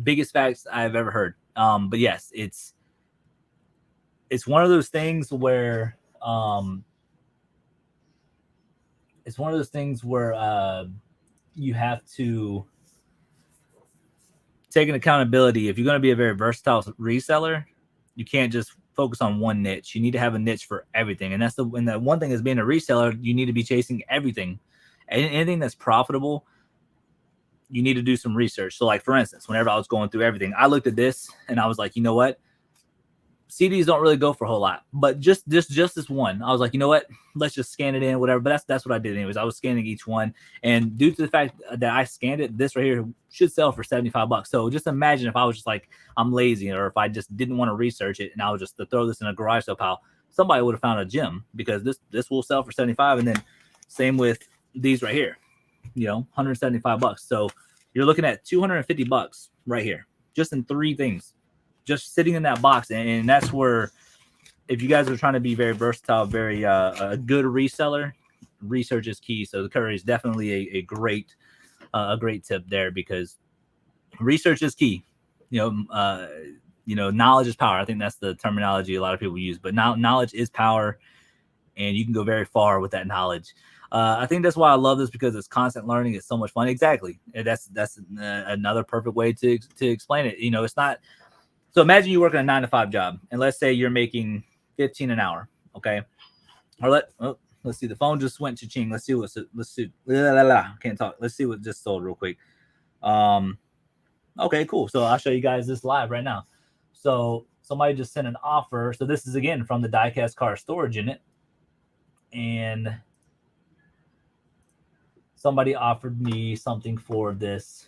biggest facts I've ever heard. But yes, it's one of those things where you have to take an accountability. If you're going to be a very versatile reseller, you can't just focus on one niche. You need to have a niche for everything. And that one thing is, being a reseller, you need to be chasing everything. anything that's profitable, you need to do some research. So like, for instance, whenever I was going through everything, I looked at this and I was like, you know what? CDs don't really go for a whole lot, but just this one, I was like, you know what? Let's just scan it in, whatever. But that's what I did anyways. I was scanning each one, and due to the fact that I scanned it, this right here should sell for $75. So just imagine if I was just like, I'm lazy, or if I just didn't want to research it and I was just to throw this in a garage sale pile, somebody would have found a gem, because this will sell for 75. And then same with these right here, you know, $175. So you're looking at $250 right here, just in 3 things, just sitting in that box. And that's where, if you guys are trying to be very versatile, very a good reseller, research is key. So the Curry is definitely a great tip there, because research is key. You know, knowledge is power. I think that's the terminology a lot of people use, but now knowledge is power, and you can go very far with that knowledge. I think that's why I love this, because it's constant learning. It's so much fun. Exactly. That's another perfect way to explain it. You know, it's not. So imagine you work in a 9-to-5 job, and let's say you're making $15 an hour. Okay. Or let's see. The phone just went cha-ching. Let's see. Can't talk. Let's see what just sold real quick. Okay, cool. So I'll show you guys this live right now. So somebody just sent an offer. So this is again from the Diecast Car Storage Unit, and somebody offered me something for this.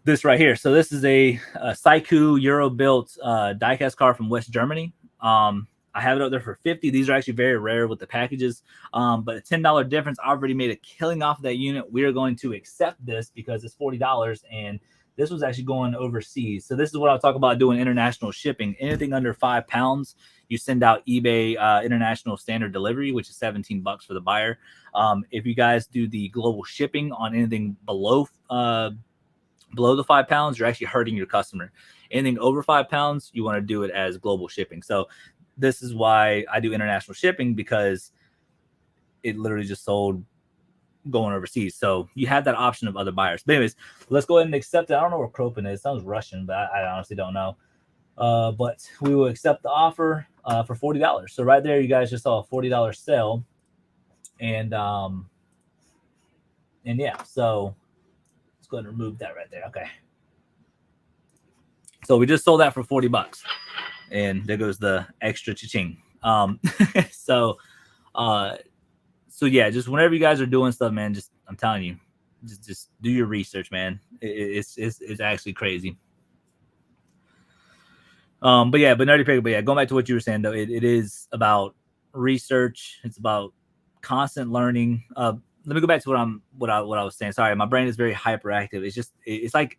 This right here. So this is a Saiku Euro built diecast car from West Germany. I have it out there for 50. These are actually very rare with the packages, but a $10 difference. I already made a killing off of that unit. We are going to accept this because it's $40, and this was actually going overseas. So this is what I'll talk about doing international shipping. Anything under 5 pounds, you send out eBay international standard delivery, which is $17 for the buyer. If you guys do the global shipping on anything below the 5 pounds, you're actually hurting your customer. Anything over 5 pounds, you want to do it as global shipping. So this is why I do international shipping, because it literally just sold going overseas. So you have that option of other buyers. But anyways, let's go ahead and accept it. I don't know where Kropen is. It sounds Russian, but I honestly don't know. But we will accept the offer for $40. So right there, you guys just saw a $40 sale. And yeah, so let's go ahead and remove that right there. Okay. So we just sold that for $40, and there goes the extra cha-ching. So yeah, just whenever you guys are doing stuff, man, just, I'm telling you, just do your research, man. It's actually crazy. But Nerdy Pickle, but yeah, going back to what you were saying though, it is about research. It's about constant learning. Let me go back to what I was saying. Sorry, my brain is very hyperactive. It's like,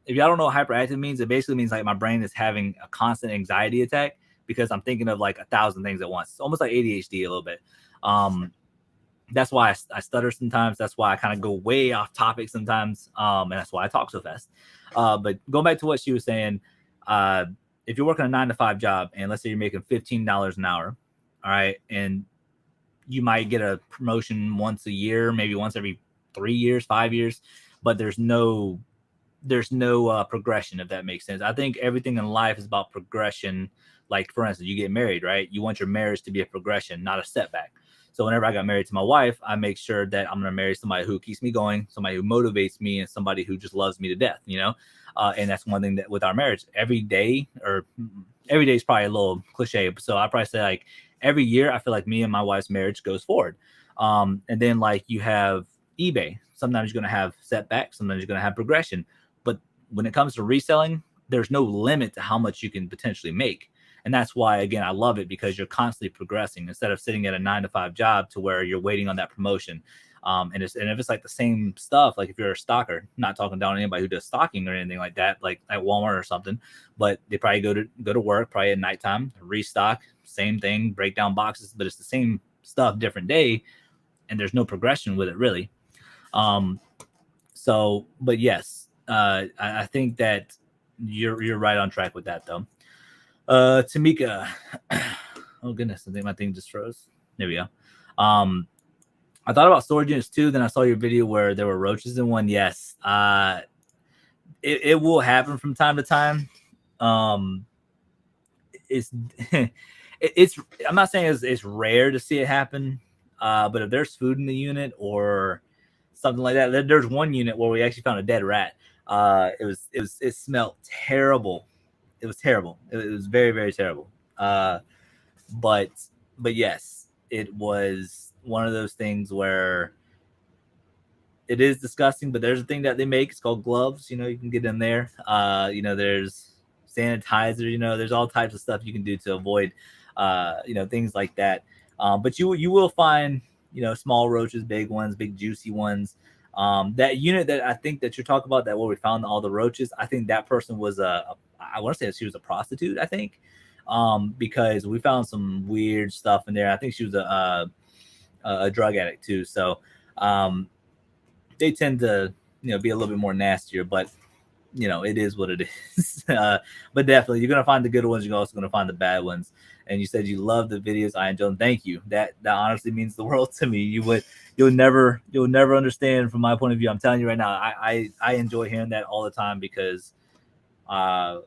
if y'all don't know what hyperactive means, it basically means like my brain is having a constant anxiety attack because I'm thinking of like 1,000 things at once. It's almost like ADHD a little bit. That's why I stutter sometimes. That's why I kind of go way off topic sometimes. And that's why I talk so fast. But going back to what she was saying, if you're working a 9-to-5 job, and let's say you're making $15 an hour, all right, and you might get a promotion once a year, maybe once every 3 years, 5 years, but there's no progression, if that makes sense. I think everything in life is about progression. Like, for instance, you get married, right? You want your marriage to be a progression, not a setback. So whenever I got married to my wife, I make sure that I'm going to marry somebody who keeps me going, somebody who motivates me, and somebody who just loves me to death, you know? And that's one thing that with our marriage, every day is probably a little cliche. So I probably say like every year, I feel like me and my wife's marriage goes forward. And then like you have eBay. Sometimes you're going to have setbacks. Sometimes you're going to have progression. But when it comes to reselling, there's no limit to how much you can potentially make. And that's why, again, I love it, because you're constantly progressing instead of sitting at a 9-to-5 job to where you're waiting on that promotion. And if it's like the same stuff, like if you're a stalker, not talking down to anybody who does stalking or anything like that, like at Walmart or something, but they probably go to work probably at nighttime, restock, same thing, break down boxes, but it's the same stuff, different day, and there's no progression with it really. So, but yes, I think that you're right on track with that though. Tamika, oh goodness, I think my thing just froze. There we go. I thought about storage units too. Then I saw your video where there were roaches in one. Yes, it will happen from time to time. It's I'm not saying it's rare to see it happen. But if there's food in the unit or something like that, there's one unit where we actually found a dead rat. It smelled terrible. It was terrible. It was very, very terrible. But yes, it was one of those things where it is disgusting, but there's a thing that they make. It's called gloves. You can get in there. There's sanitizer. There's all types of stuff you can do to avoid, things like that. But you will find, small roaches, big ones, big juicy ones. That unit that I think that you're talking about, that where we found all the roaches, I think that person was I want to say she was a prostitute, I think, because we found some weird stuff in there. I think she was a drug addict too. So they tend to, be a little bit more nastier, but it is what it is. But definitely, you're gonna find the good ones. You're also gonna find the bad ones. And you said you love the videos. I enjoy them. Thank you. That honestly means the world to me. You'll never understand from my point of view. I'm telling you right now. I enjoy hearing that all the time because I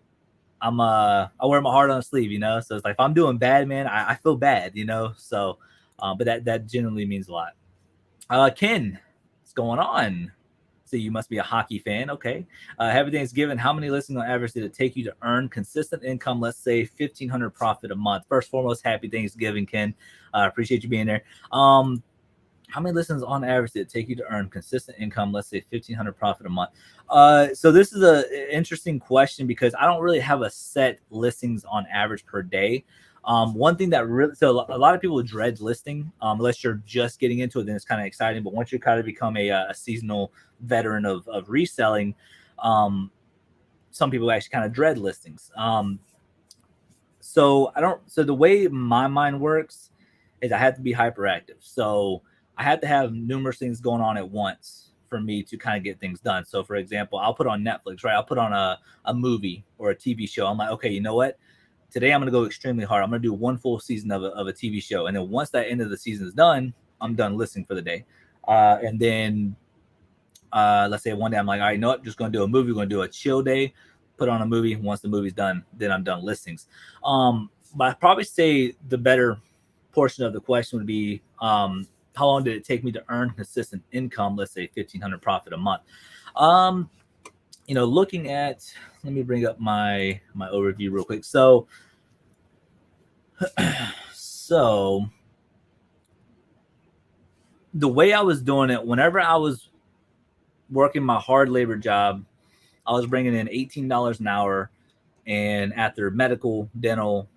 wear my heart on a sleeve. So it's like if I'm doing bad, man, I feel bad. So but that genuinely means a lot. Ken, what's going on? So you must be a hockey fan. Okay. Happy Thanksgiving. How many listens on average did it take you to earn consistent income? Let's say $1,500 profit a month. First and foremost, happy Thanksgiving, Ken. Appreciate you being there. How many listens on average did it take you to earn consistent income? Let's say $1,500 profit a month. So this is an interesting question because I don't really have a set listings on average per day. One thing that really, so a lot of people dread listing, unless you're just getting into it, then it's kind of exciting. But once you kind of become a seasonal veteran of reselling, some people actually kind of dread listings. So the way my mind works is I have to be hyperactive. So I have to have numerous things going on at once for me to kind of get things done. So for example, I'll put on Netflix, right? I'll put on a movie or a TV show. I'm like, okay, you know what? Today I'm going to go extremely hard. I'm going to do one full season of a TV show. And then once that end of the season is done, I'm done listing for the day. And then let's say one day I'm like, all right, you know what? Just going to do a movie. We're going to do a chill day, put on a movie. Once the movie's done, then I'm done listings. But I'd probably say the better portion of the question would be, how long did it take me to earn consistent income? Let's say $1,500 profit a month. Looking at, let me bring up my overview real quick. So the way I was doing it, whenever I was working my hard labor job, I was bringing in $18 an hour, and after medical, dental,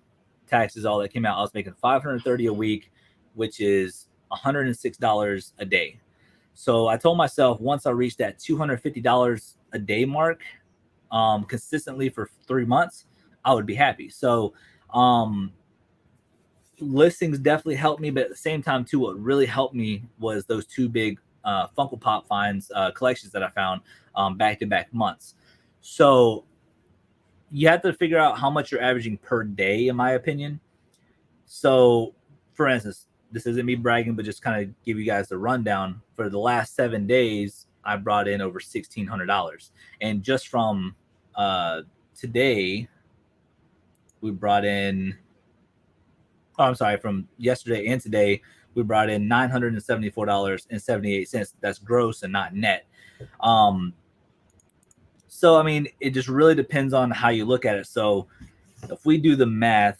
taxes, all that came out, I was making $530 a week, which is $106 a day. So I told myself once I reached that $250 a day mark, consistently for 3 months, I would be happy. So listings definitely helped me, but at the same time too, what really helped me was those two big Funko Pop finds collections that I found back-to-back months. So you have to figure out how much you're averaging per day, in my opinion. So for instance, this isn't me bragging, but just kind of give you guys the rundown. For the last 7 days, I brought in over $1,600. And just from today, we brought in, from yesterday and today, we brought in $974.78. That's gross and not net. So, I mean, it just really depends on how you look at it. So if we do the math,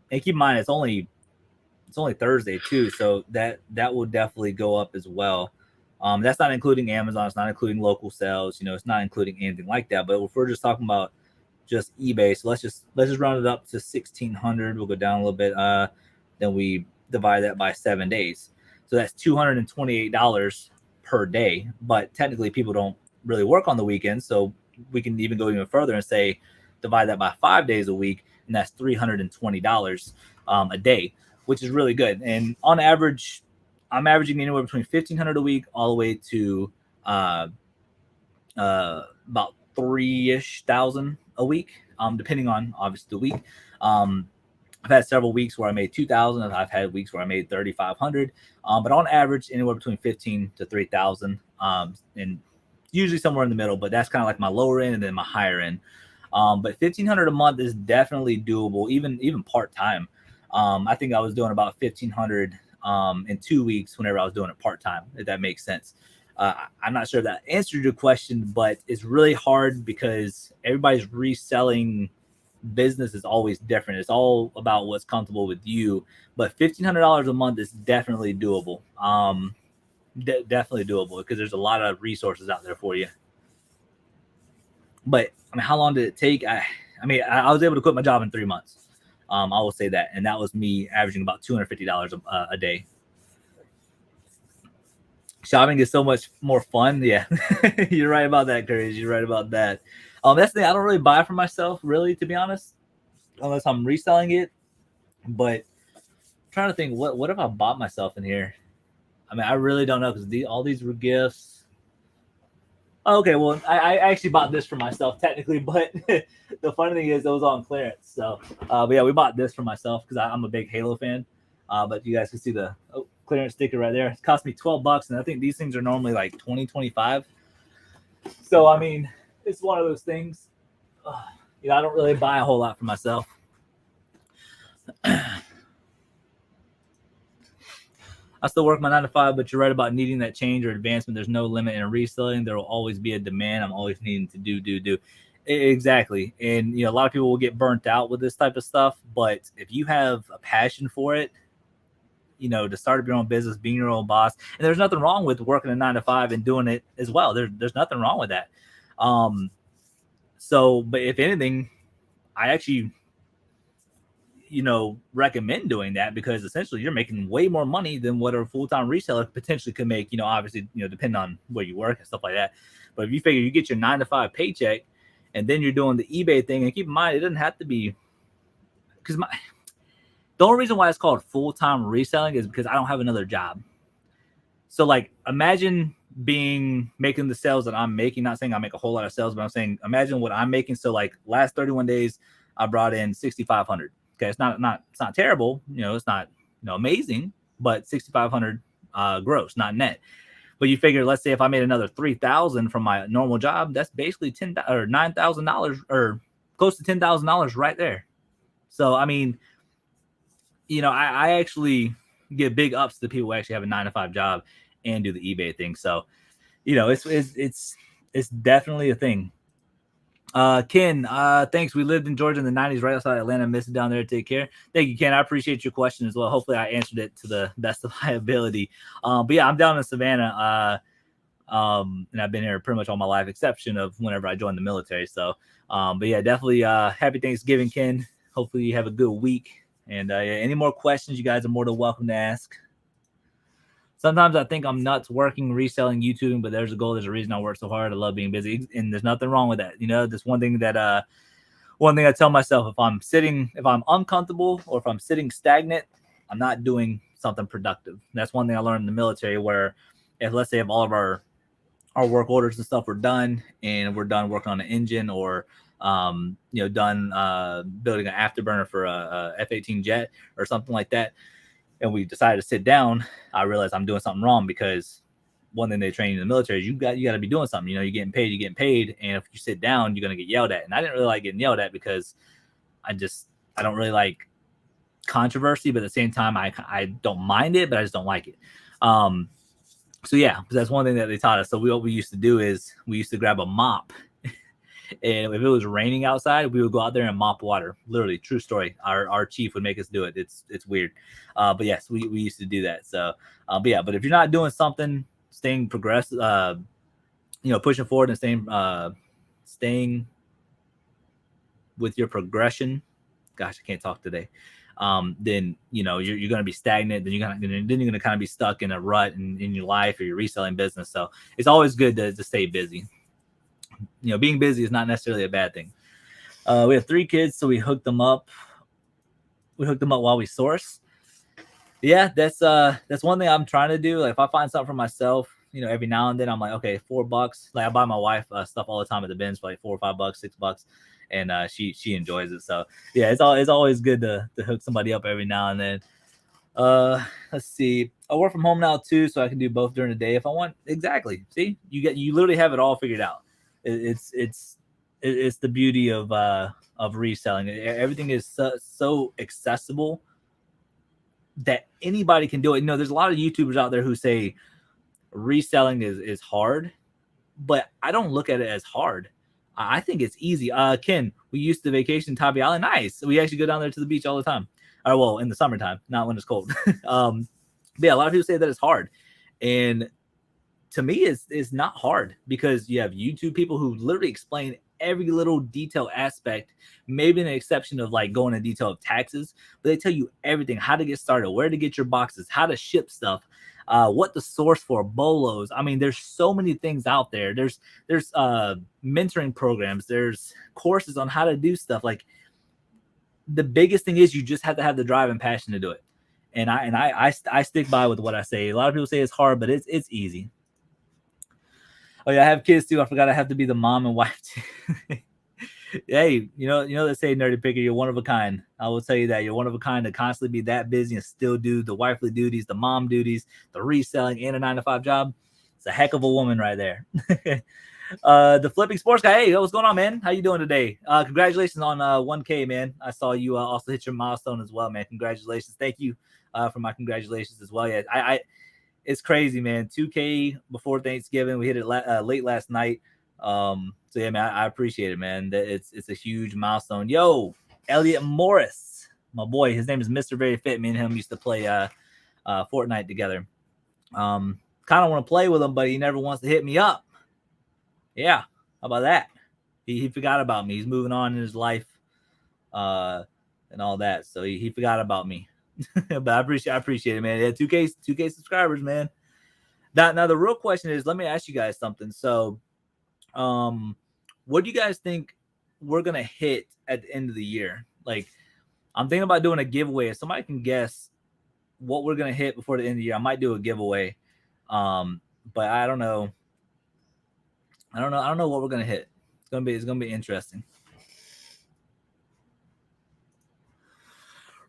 and keep in mind, it's only Thursday too, so that will definitely go up as well. That's not including Amazon. It's not including local sales. It's not including anything like that. But if we're just talking about just eBay, so let's just round it up to 1,600. We'll go down a little bit. Then we divide that by 7 days, so that's $228 per day. But technically, people don't really work on the weekends, so we can even go even further and say divide that by 5 days a week, and that's $320 a day, which is really good. And on average, I'm averaging anywhere between $1,500 a week all the way to about $3,000 a week, depending on obviously the week. I've had several weeks where I made $2,000, and I've had weeks where I made $3,500. But on average, anywhere between $1,500 to $3,000, and usually somewhere in the middle. But that's kind of like my lower end and then my higher end. But $1,500 a month is definitely doable, even part time. I think I was doing about $1,500 in 2 weeks whenever I was doing it part-time, if that makes sense. I'm not sure if that answered your question, but it's really hard because everybody's reselling business is always different. It's all about what's comfortable with you, but $1,500 a month is definitely doable. Definitely doable because there's a lot of resources out there for you. But I mean, how long did it take? I was able to quit my job in 3 months. I will say that, and that was me averaging about $250 a day. Shopping is so much more fun. Yeah, you're right about that, Courage. You're right about that. That's the thing. I don't really buy for myself, really, to be honest, unless I'm reselling it. But I'm trying to think, what if I bought myself in here? I mean, I really don't know because all these were gifts. Okay, well, I actually bought this for myself technically, but the funny thing is it was on clearance. So, but yeah, we bought this for myself because I'm a big Halo fan. But you guys can see the clearance sticker right there. It cost me $12, and I think these things are normally like $20, $25. So, I mean, it's one of those things. I don't really buy a whole lot for myself. I still work my 9 to 5, but you're right about needing that change or advancement. There's no limit in reselling. There will always be a demand. I'm always needing to do. Exactly. And, a lot of people will get burnt out with this type of stuff. But if you have a passion for it, to start up your own business, being your own boss, and there's nothing wrong with working a 9 to 5 and doing it as well. There's nothing wrong with that. But if anything, I actually recommend doing that because essentially you're making way more money than what a full-time reseller potentially could make, obviously, depending on where you work and stuff like that. But if you figure you get your 9 to 5 paycheck and then you're doing the eBay thing, and keep in mind, it doesn't have to be, because the only reason why it's called full-time reselling is because I don't have another job. So like, imagine making the sales that I'm making, not saying I make a whole lot of sales, but I'm saying, imagine what I'm making. So like last 31 days, I brought in 6,500. Okay, it's not terrible, it's not amazing, but 6,500 gross, not net. But you figure, let's say if I made another 3,000 from my normal job, that's basically $9,000 or close to $10,000 right there. So I mean, I actually give big ups to people who actually have a 9 to 5 job and do the eBay thing. So it's definitely a thing. Ken, thanks. We lived in Georgia in the 90s, right outside Atlanta. Miss it down there. Take care. Thank you, Ken. I appreciate your question as well. Hopefully I answered it to the best of my ability. But yeah, I'm down in Savannah. And I've been here pretty much all my life, exception of whenever I joined the military. So, but yeah, definitely, happy Thanksgiving, Ken. Hopefully you have a good week. And yeah, any more questions, you guys are more than welcome to ask. Sometimes I think I'm nuts working, reselling, YouTubing, but there's a goal. There's a reason I work so hard. I love being busy, and there's nothing wrong with that. That's one thing I tell myself: if I'm uncomfortable or if I'm sitting stagnant, I'm not doing something productive. That's one thing I learned in the military, where let's say if all of our work orders and stuff were done, and we're done working on an engine or done building an afterburner for a F-18 jet or something like that, and we decided to sit down, I realized I'm doing something wrong, because one thing they train in the military is you got to be doing something. You're getting paid, and if you sit down, you're gonna get yelled at. And I didn't really like getting yelled at because I don't really like controversy, but at the same time, I don't mind it, but I just don't like it. So yeah, that's one thing that they taught us. So what we used to do is we used to grab a mop. And if it was raining outside, we would go out there and mop water. Literally, true story. Our chief would make us do it. It's weird. But yes, we used to do that. So, but if you're not doing something, staying progressive, pushing forward and staying with your progression. Gosh, I can't talk today. Then you're going to be stagnant. Then you're going to kind of be stuck in a rut in your life or your reselling business. So it's always good to stay busy. Being busy is not necessarily a bad thing. We have 3 kids, so we hooked them up. We hooked them up while we source. Yeah, that's one thing I'm trying to do. Like if I find something for myself, every now and then I'm like, okay, $4. Like I buy my wife stuff all the time at the bins for like $4 or $5, $6, and she enjoys it. So yeah, it's always good to hook somebody up every now and then. Let's see. I work from home now too, so I can do both during the day if I want. Exactly. See, you literally have it all figured out. It's the beauty of reselling. Everything is so accessible that anybody can do it. You know, there's a lot of YouTubers out there who say reselling is hard, but I don't look at it as hard. I think it's easy. Ken, we used to vacation Tybee Island. Nice. We actually go down there to the beach all the time. Well, in the summertime, not when it's cold. But yeah, a lot of people say that it's hard. And to me, it's not hard because you have YouTube people who literally explain every little detail aspect, maybe an exception of like going into detail of taxes, but they tell you everything, how to get started, where to get your boxes, how to ship stuff, what to source for, bolos. I mean, there's so many things out there. There's mentoring programs, there's courses on how to do stuff. Like, the biggest thing is you just have to have the drive and passion to do it. And I stick by with what I say. A lot of people say it's hard, but it's easy. Oh yeah, I have kids too. I forgot I have to be the mom and wife too. Hey, you know they say, Nerdy Picker, you're one of a kind. I will tell you that you're one of a kind to constantly be that busy and still do the wifely duties, the mom duties, the reselling, and a 9-to-5 job. It's a heck of a woman right there. The Flipping Sports Guy. Hey, what's going on, man? How you doing today? Congratulations on 1K, man. I saw you also hit your milestone as well, man. Congratulations. Thank you for my congratulations as well. Yeah, I it's crazy, man. 2K before Thanksgiving. We hit it late last night. So yeah, man, I appreciate it, man. It's a huge milestone. Yo, Elliot Morris, my boy. His name is Mr. Very Fit. Me and him used to play Fortnite together. Kind of want to play with him, but he never wants to hit me up. Yeah, how about that? He forgot about me. He's moving on in his life, and all that. So he forgot about me. But I appreciate it, man. Yeah, 2K subscribers, man. Now the real question is, let me ask you guys something. So, what do you guys think we're gonna hit at the end of the year? Like, I'm thinking about doing a giveaway. If somebody can guess what we're gonna hit before the end of the year, I might do a giveaway. But I don't know. I don't know what we're gonna hit. It's gonna be interesting.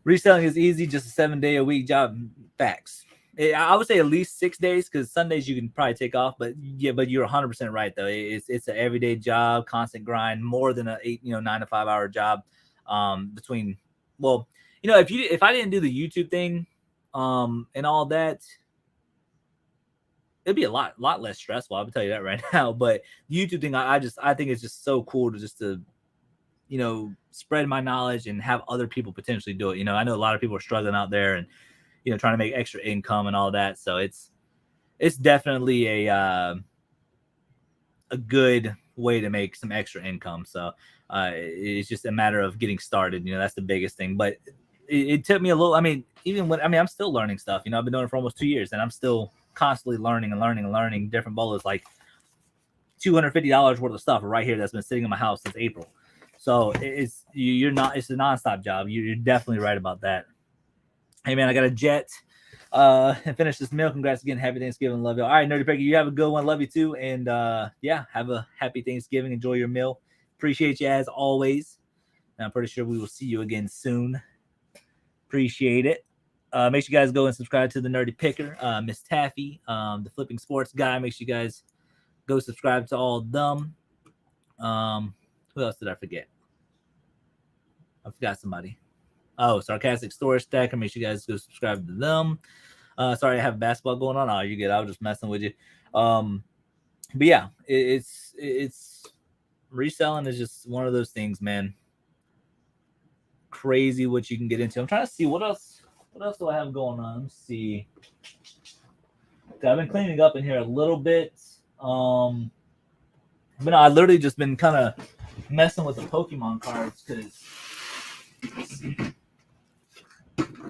Reselling is easy, just a 7-day-a-week job. Facts. I would say at least 6 days, because Sundays you can probably take off. But yeah, but you're 100% right though. It's an everyday job, constant grind, more than a 9 to 5 hour job. Between, well, if I didn't do the YouTube thing, and all that, it'd be a lot less stressful. I'll tell you that right now. But the YouTube thing, I think it's just so cool to spread my knowledge and have other people potentially do it. I know a lot of people are struggling out there and, trying to make extra income and all that. So it's definitely a good way to make some extra income. So it's just a matter of getting started. That's the biggest thing. But it took me a little, I'm still learning stuff. I've been doing it for almost 2 years and I'm still constantly learning different bolos, like $250 worth of stuff right here that's been sitting in my house since April. So it's a nonstop job. You're definitely right about that. Hey man, I got a jet and finish this meal. Congrats again. Happy Thanksgiving. Love you. All right, Nerdy Picker, you have a good one. Love you too. And yeah, have a happy Thanksgiving. Enjoy your meal. Appreciate you as always. And I'm pretty sure we will see you again soon. Appreciate it. Make sure you guys go and subscribe to the Nerdy Picker, Miss Taffy, the Flipping Sports Guy. Make sure you guys go subscribe to all of them. Who else did I forget? I forgot somebody. Oh, Sarcastic Storage Stacker. Make sure you guys go subscribe to them. Sorry, I have basketball going on. Oh, you're good. I was just messing with you. But yeah, it's reselling is just one of those things, man. Crazy what you can get into. I'm trying to see what else do I have going on. Let's see. I've been cleaning up in here a little bit. But no, I literally just been kind of messing with the Pokemon cards because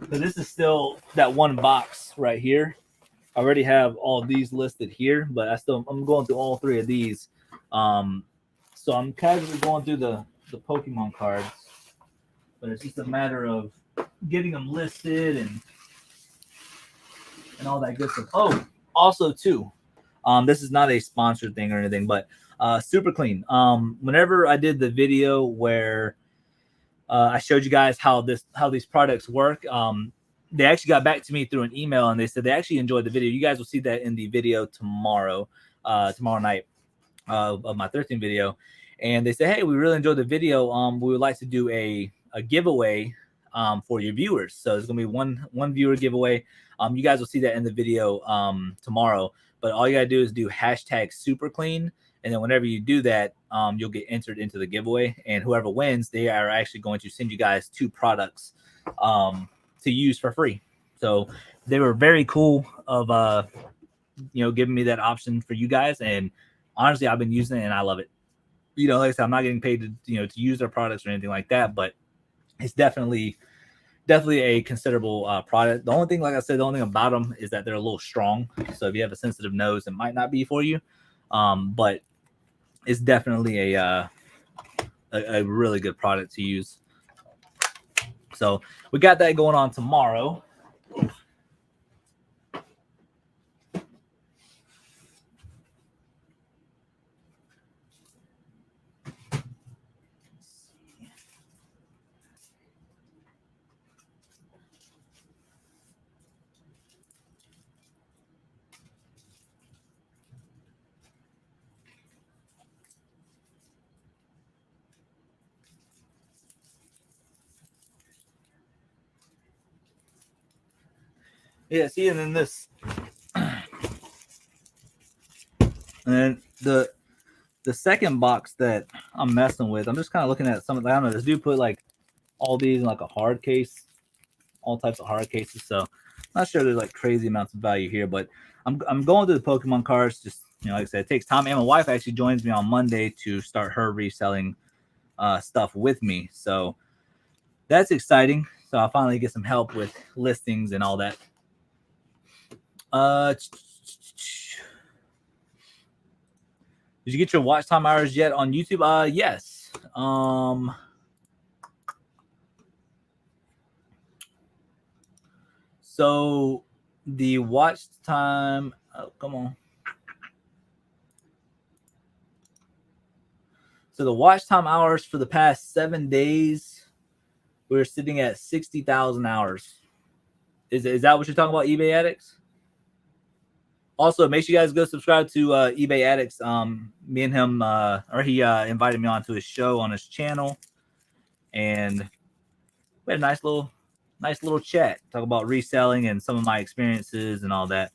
this is still that one box right here. I already have all of these listed here, but I'm going through all three of these. So I'm casually going through the Pokemon cards, but it's just a matter of getting them listed and all that good stuff. Oh, also too, this is not a sponsored thing or anything, but Super Clean. Whenever I did the video where I showed you guys how these products work, they actually got back to me through an email and they said they actually enjoyed the video. You guys will see that in the video tomorrow night of my 13th video. And they said, hey, we really enjoyed the video. We would like to do a giveaway for your viewers. So there's gonna be one viewer giveaway. You guys will see that in the video tomorrow. But all you gotta do is do #SuperClean, and then whenever you do that, you'll get entered into the giveaway. And whoever wins, they are actually going to send you guys 2 products to use for free. So they were very cool of giving me that option for you guys. And honestly, I've been using it and I love it. Like I said, I'm not getting paid to to use their products or anything like that, but it's definitely a considerable product. The only thing, like I said, the only thing about them is that they're a little strong. So if you have a sensitive nose, it might not be for you. But it's definitely a really good product to use. So we got that going on tomorrow. Yeah, see, and then this, and then the second box that I'm messing with, I'm just kind of looking at some of. I don't know. This dude put like all these in like a hard case, all types of hard cases. So I'm not sure there's like crazy amounts of value here, but I'm going through the Pokemon cards. Just like I said, it takes time. And my wife actually joins me on Monday to start her reselling stuff with me. So that's exciting. So I'll finally get some help with listings and all that. Did you get your watch time hours yet on YouTube? Yes. So the watch time, come on. So the watch time hours for the past 7 days, we're sitting at 60,000 hours. Is that what you're talking about, eBay Addicts? Also, make sure you guys go subscribe to eBay Addicts. Me and him, he invited me onto his show on his channel, and we had a nice little chat. Talk about reselling and some of my experiences and all that.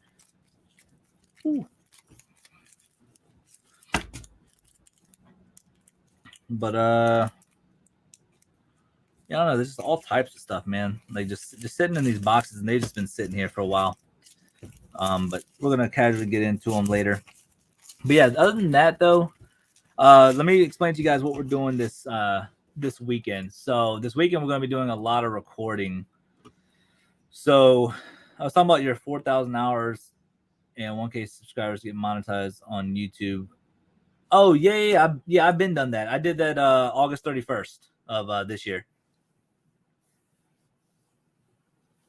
Ooh. But yeah, I don't know. There's just all types of stuff, man. Like just sitting in these boxes, and they've just been sitting here for a while. But we're gonna casually get into them later. But yeah, other than that though, let me explain to you guys what we're doing this weekend. So this weekend we're gonna be doing a lot of recording. So I was talking about your 4,000 hours and 1K subscribers get monetized on YouTube. Oh yeah, I've been done that. I did that August 31st of this year.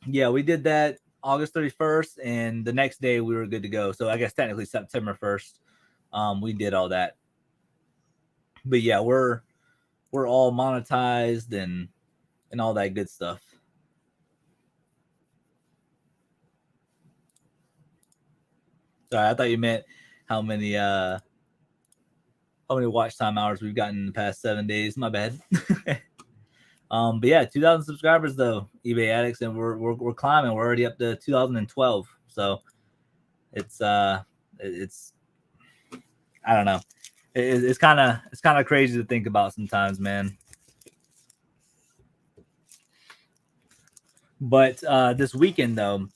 Yeah, we did that August 31st, and the next day we were good to go. So I guess technically September 1st, we did all that. But yeah, we're all monetized and all that good stuff. Sorry, I thought you meant how many watch time hours we've gotten in the past 7 days. My bad. But yeah, 2,000 subscribers though, eBay Addicts, and we're climbing. We're already up to 2012. So it's I don't know. It's kind of crazy to think about sometimes, man. But this weekend though,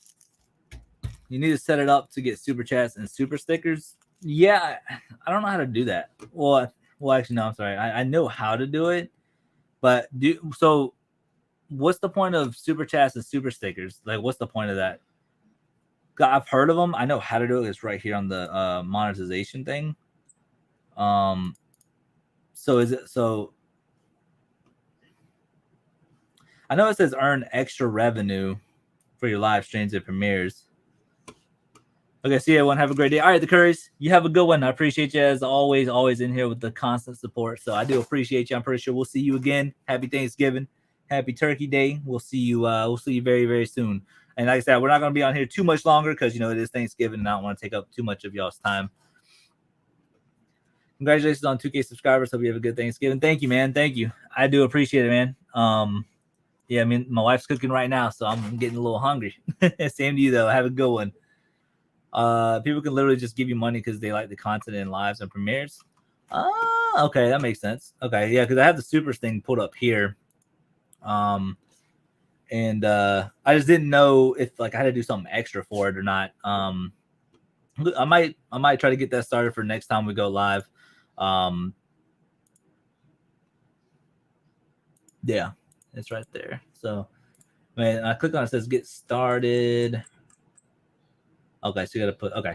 you need to set it up to get super chats and super stickers. Yeah, I don't know how to do that. Well, actually, no, I'm sorry. I know how to do it. But so what's the point of super chats and super stickers? Like, what's the point of that? I've heard of them. I know how to do it. It's right here on the monetization thing. So is it so? I know it says earn extra revenue for your live streams and premieres. Okay, see everyone. Have a great day. All right, the Currys, you have a good one. I appreciate you as always in here with the constant support. So I do appreciate you. I'm pretty sure we'll see you again. Happy Thanksgiving. Happy Turkey Day. We'll see you very, very soon. And like I said, we're not going to be on here too much longer because, it is Thanksgiving and I don't want to take up too much of y'all's time. Congratulations on 2K subscribers. Hope you have a good Thanksgiving. Thank you, man. Thank you. I do appreciate it, man. Yeah, I mean, my wife's cooking right now, so I'm getting a little hungry. Same to you, though. Have a good one. People can literally just give you money because they like the content in lives and premieres. Okay, that makes sense. Okay, yeah, because I have the supers thing pulled up here. And I just didn't know if like I had to do something extra for it or not. I might try to get that started for next time we go live. Yeah, it's right there. So when I click on it, it says get started. Okay, so you gotta put okay.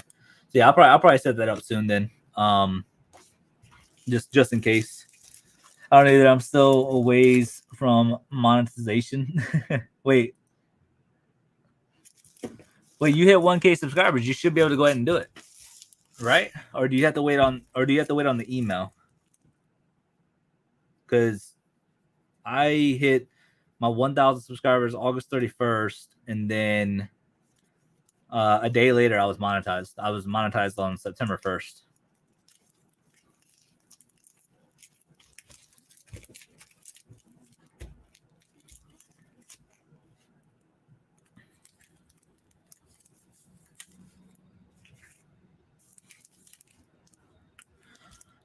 So yeah, I'll probably set that up soon then. Just in case. I don't know that I'm still a ways from monetization. Wait, you hit 1K subscribers. You should be able to go ahead and do it, right? Or do you have to wait on the email? Because I hit my 1,000 subscribers August 31st, and then a day later I was monetized. I was monetized on September 1st.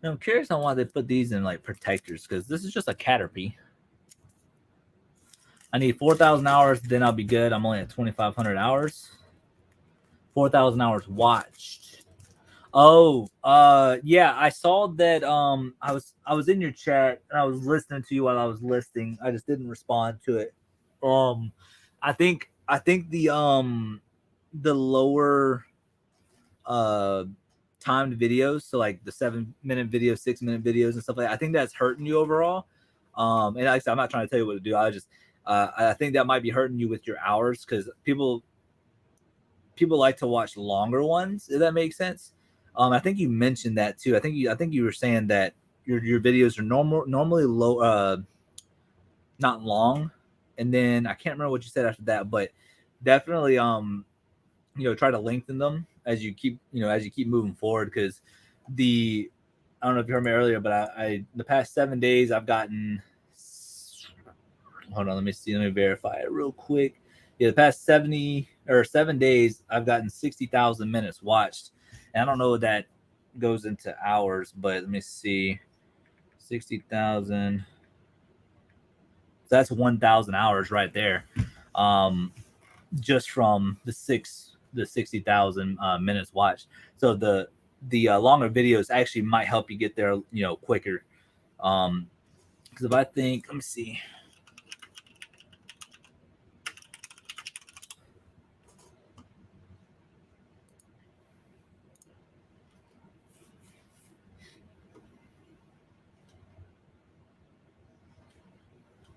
Now, I'm curious on why they put these in like protectors, because this is just a Caterpie. I need 4,000 hours, then I'll be good. I'm only at 2,500 hours. 4,000 hours watched. Oh, yeah, I saw that. I was in your chat and I was listening to you while I was listing. I just didn't respond to it. I think the lower timed videos, so like the 7-minute videos, 6-minute videos, and stuff like that, I think that's hurting you overall. And like I said, I'm not trying to tell you what to do. I think that might be hurting you with your hours, because people like to watch longer ones, if that makes sense. I think you mentioned that too. I think you were saying that your videos are normally low, not long, and then I can't remember what you said after that, but definitely try to lengthen them as you keep moving forward, because I don't know if you heard me earlier, but I the past 7 days I've gotten, hold on, let me verify it real quick. Yeah, the past 7 days I've gotten 60,000 minutes watched, and I don't know what that goes into hours, but let me see. 60,000, so that's 1,000 hours right there, just from the 60,000 minutes watched. So the longer videos actually might help you get there quicker, because if I think, let me see.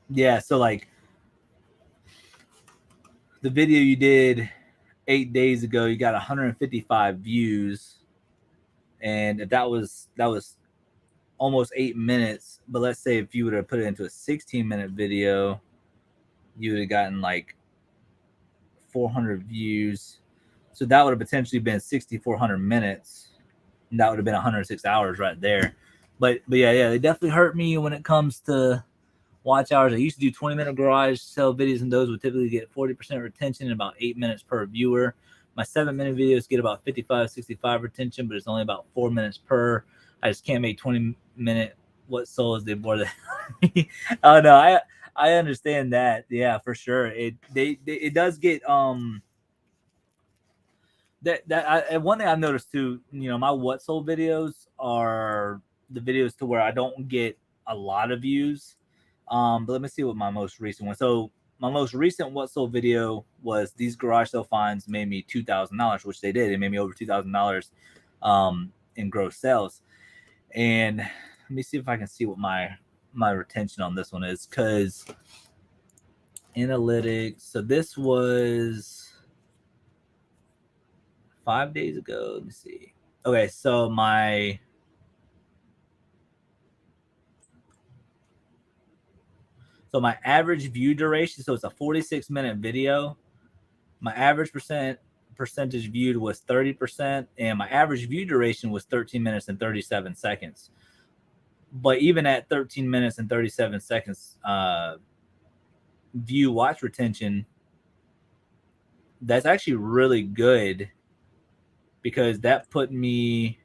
Yeah, so like the video you did 8 days ago, you got 155 views, and if that was almost 8 minutes. But let's say if you would have put it into a 16-minute video, you would have gotten like 400 views. So that would have potentially been 6,400 minutes, and that would have been 106 hours right there. But yeah, they definitely hurt me when it comes to watch hours. I used to do 20-minute garage sale videos, and those would typically get 40% retention in about 8 minutes per viewer. My 7-minute videos get about 55, 65 retention, but it's only about 4 minutes per. I just can't make 20-minute what souls they bore that. Oh no, I understand that. Yeah, for sure. It does get one thing I've noticed too, my what sold videos are the videos to where I don't get a lot of views. But let me see what my most recent one. So my most recent what sold video was these garage sale finds made me $2,000, which they did. It made me over $2,000 in gross sales. And let me see if I can see what my retention on this one is, because analytics. So this was 5 days ago. Let me see. Okay, so my average view duration, so it's a 46-minute video. My average percentage viewed was 30%, and my average view duration was 13 minutes and 37 seconds. But even at 13 minutes and 37 seconds, view watch retention, that's actually really good, because that put me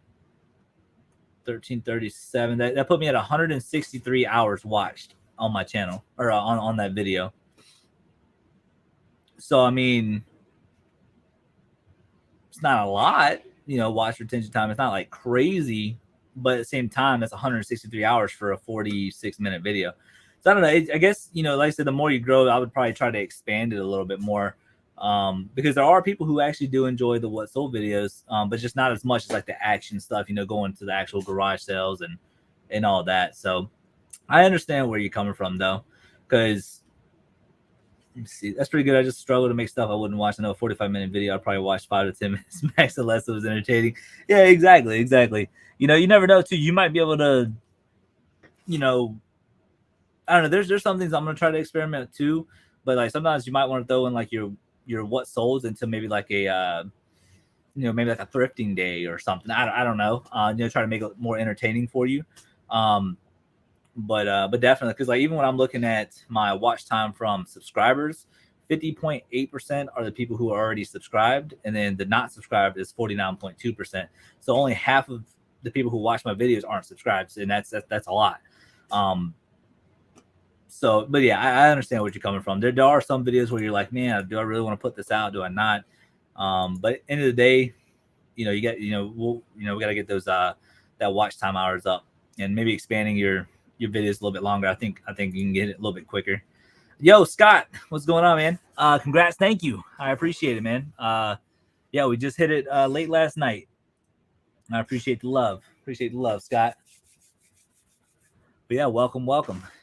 1337. That put me at 163 hours watched on my channel, or on that video. So I mean, it's not a lot, watch retention time. It's not like crazy, but at the same time, that's 163 hours for a 46-minute video. So I don't know. I guess, like I said, the more you grow, I would probably try to expand it a little bit more, because there are people who actually do enjoy the What Sold videos, but just not as much as like the action stuff, going to the actual garage sales and all that. So I understand where you're coming from, though, because let me see, that's pretty good. I just struggle to make stuff I wouldn't watch. I know a 45-minute video, I'd probably watch 5 to 10 minutes max, unless it was entertaining. Yeah, exactly. You never know, too. You might be able to, I don't know. There's some things I'm gonna try to experiment too, but like sometimes you might want to throw in like your what solds into maybe like a maybe like a thrifting day or something. I don't know. Try to make it more entertaining for you. But definitely, because like even when I'm looking at my watch time from subscribers, 50.8% are the people who are already subscribed, and then the not subscribed is 49.2%. So only half of the people who watch my videos aren't subscribed, and that's a lot. So, but yeah, I understand what you're coming from. There are some videos where you're like, man, do I really want to put this out? Do I not? But at the end of the day, we got to get those that watch time hours up, and maybe expanding your videos a little bit longer. I think you can get it a little bit quicker. Yo, Scott, what's going on, man? Congrats, thank you. I appreciate it, man. Yeah, we just hit it late last night. I appreciate the love. Scott. But yeah, welcome.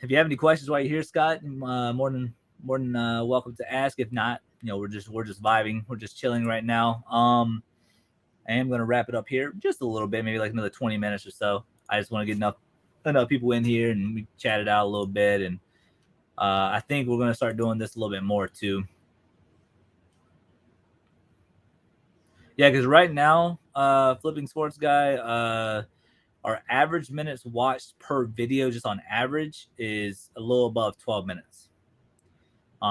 If you have any questions while you're here, Scott, more than welcome to ask. If not, we're just vibing. We're just chilling right now. I am going to wrap it up here just a little bit, maybe like another 20 minutes or so. I just want to get enough people in here, and we chatted out a little bit. And I think we're going to start doing this a little bit more too. Yeah, because right now, Flipping Sports Guy, our average minutes watched per video, just on average, is a little above 12 minutes.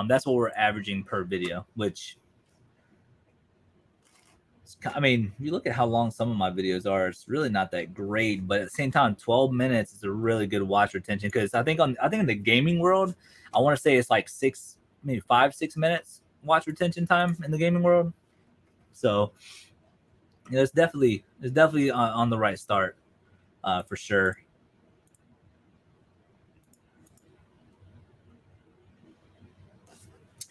That's what we're averaging per video, which, I mean, you look at how long some of my videos are, it's really not that great. But at the same time, 12 minutes is a really good watch retention, because I think in the gaming world, I want to say it's like 6 minutes watch retention time in the gaming world. So it's definitely on the right start, for sure.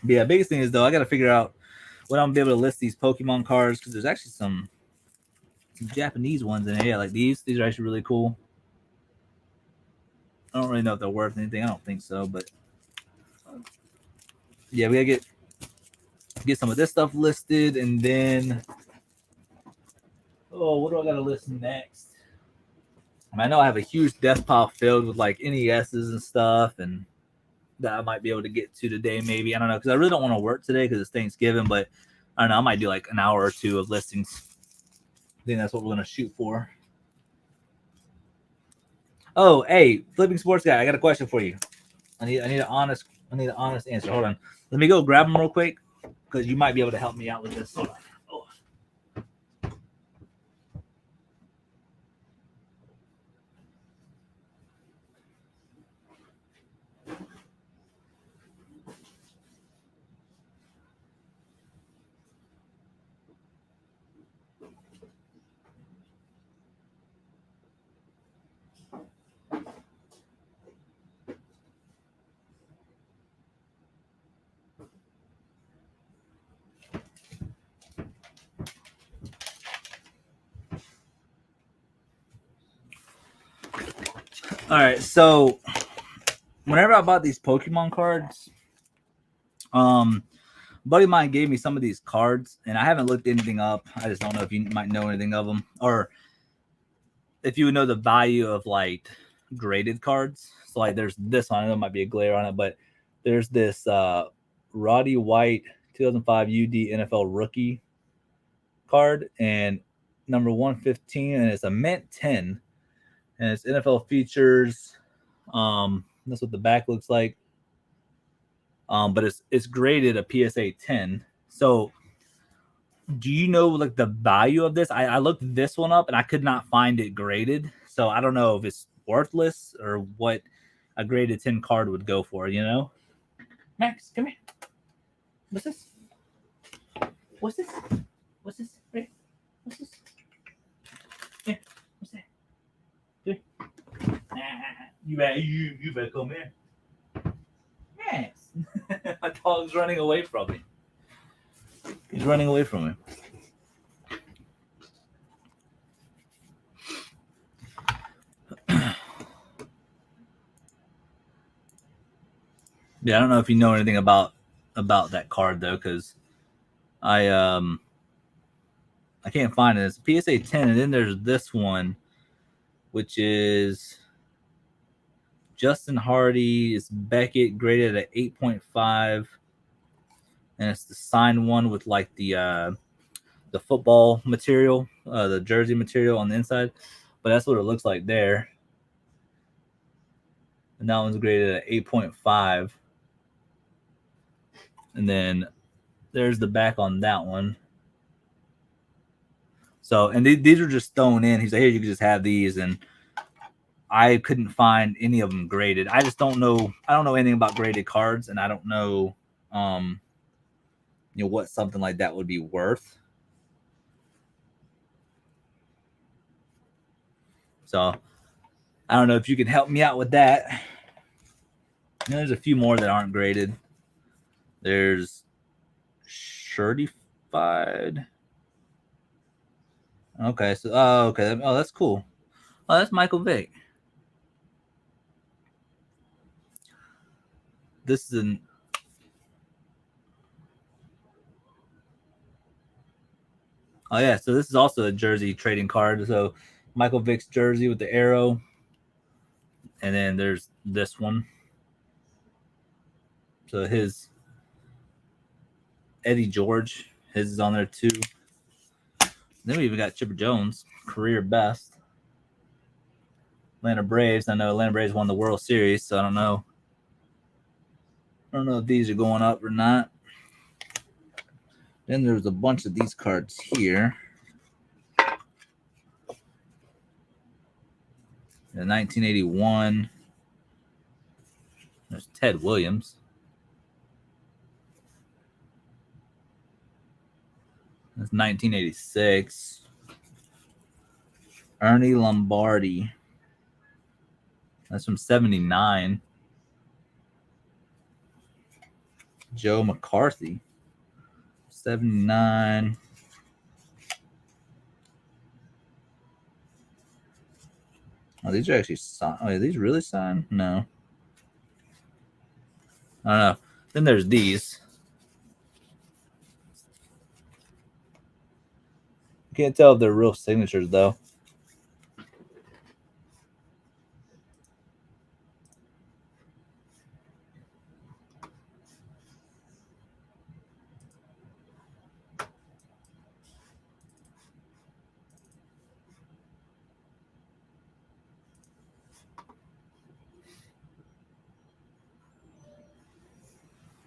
But yeah, biggest thing is, though, I got to figure out when I'm gonna be able to list these Pokemon cards, because there's actually some Japanese ones in here. Yeah, like these are actually really cool. I don't really know if they're worth anything. I don't think so, but yeah, we gotta get some of this stuff listed, and then what do I gotta list next? I know I have a huge death pile filled with like NESs and stuff, and that I might be able to get to today, maybe. I don't know, because I really don't want to work today because it's Thanksgiving, but I don't know, I might do like an hour or two of listings. I think that's what we're gonna shoot for. Oh, hey, Flipping Sports Guy, I got a question for you. I need an honest answer. Hold on. Let me go grab them real quick, because you might be able to help me out with this. Hold on. All right, so whenever I bought these Pokemon cards, a buddy of mine gave me some of these cards, and I haven't looked anything up. I just don't know if you might know anything of them, or if you would know the value of like graded cards. So like there's this one, I know there might be a glare on it, but there's this Roddy White 2005 UD NFL rookie card, and number 115, and it's a mint 10, and it's NFL features. That's what the back looks like. but it's graded a PSA 10. So do you know like the value of this? I looked this one up and I could not find it graded. So I don't know if it's worthless or what a graded 10 card would go for, you know? Max, come here. What's this? What's this? What's this? Right? What's this? Here. What's that? Here. You better come here. Max. My dog's running away from me. He's running away from me. Yeah, I don't know if you know anything about that card though, because I can't find it. It's a PSA 10, and then there's this one, which is Justin Hardy. It's Beckett, graded at 8.5. And it's the signed one with like the football material, the jersey material on the inside. But that's what it looks like there. And that one's graded at 8.5. And then there's the back on that one. So, and these are just thrown in. He's like, here, you can just have these. And I couldn't find any of them graded. I just don't know. I don't know anything about graded cards, and I don't know, what something like that would be worth. So I don't know if you can help me out with that. There's a few more that aren't graded. There's certified. Okay, so okay. Oh, that's cool. Oh, that's Michael Vick. This is an oh yeah, so this is also a jersey trading card. So Michael Vick's jersey with the arrow. And then there's this one. So his Eddie George, his is on there too. Then we even got Chipper Jones, career best. Atlanta Braves. I know Atlanta Braves won the World Series, so I don't know. I don't know if these are going up or not. Then there's a bunch of these cards here. In 1981, there's Ted Williams. That's 1986. Ernie Lombardi. That's from 79. Joe McCarthy. 79. Oh, these are actually signed. Oh, are these really signed? No. I don't know. Then there's these. Can't tell if they're real signatures, though.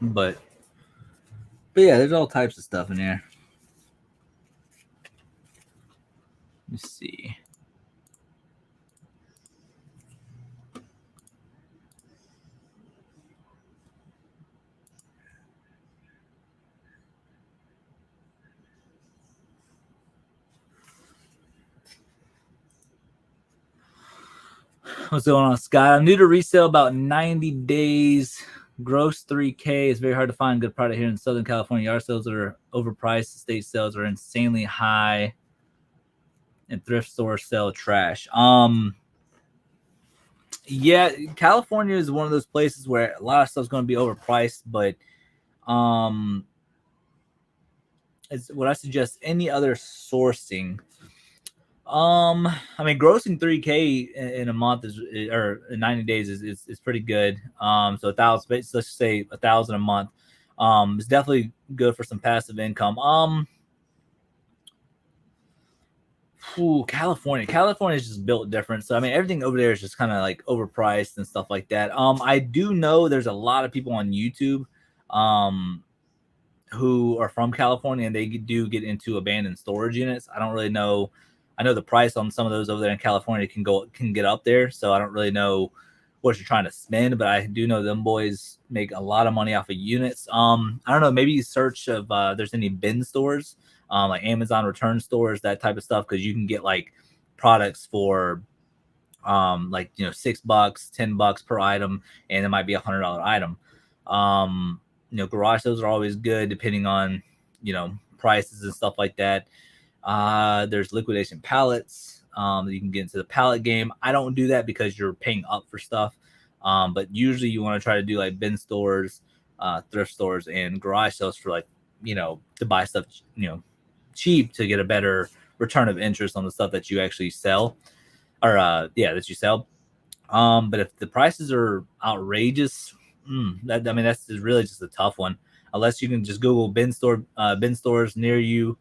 But yeah, there's all types of stuff in here. Let's see. What's going on, Scott? I'm new to resale, about 90 days. Gross $3K. It's very hard to find good product here in Southern California. Yard sales are overpriced. State sales are insanely high. And thrift stores sell trash. Yeah, California is one of those places where a lot of stuff's going to be overpriced, but it's what I suggest any other sourcing. I mean, grossing $3K in a month or in 90 days is pretty good. So 1,000, let's just say 1,000 a month. It's definitely good for some passive income. California is just built different. So I mean, everything over there is just kind of like overpriced and stuff like that. I do know there's a lot of people on YouTube who are from California, and they do get into abandoned storage units. I don't really know. I know the price on some of those over there in California can get up there, so I don't really know what you're trying to spend, but I do know them boys make a lot of money off of units. I don't know, maybe search of there's any bin stores, like Amazon return stores, that type of stuff, because you can get like products for like, you know, $6, $10 per item, and it might be $100 item. You know, garage sales are always good depending on, you know, prices and stuff like that. There's liquidation pallets. You can get into the pallet game. I don't do that because you're paying up for stuff. But usually you want to try to do like bin stores, thrift stores, and garage sales for, like, you know, to buy stuff, you know, cheap to get a better return of interest on the stuff that you actually sell, or that you sell. But if the prices are outrageous, that's really just a tough one. Unless you can just Google bin stores near you,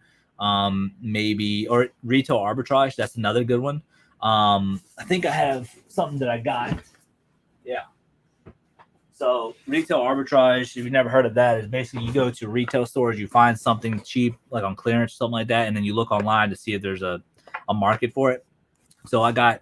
maybe, or retail arbitrage. That's another good one. I think I have something that I got. Yeah. So retail arbitrage, if you've never heard of that, is basically you go to retail stores, you find something cheap, like on clearance, something like that, and then you look online to see if there's a market for it. So I got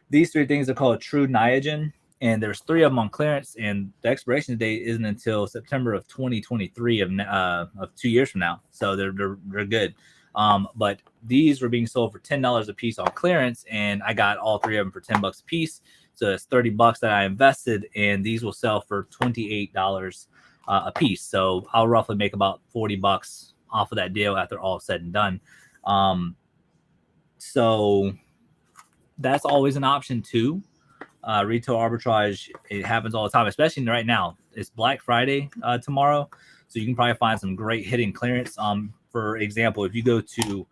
these 3 things. Are called True Niagen, and there's 3 of them on clearance, and the expiration date isn't until September of 2023 of 2 years from now. So they're good. But these were being sold for $10 a piece on clearance, and I got all 3 of them for $10 a piece. So it's $30 that I invested, and these will sell for $28 a piece. So I'll roughly make about $40 off of that deal after all said and done. So that's always an option too. Retail arbitrage, it happens all the time, especially right now. It's Black Friday tomorrow, so you can probably find some great hidden clearance. For example, if you go to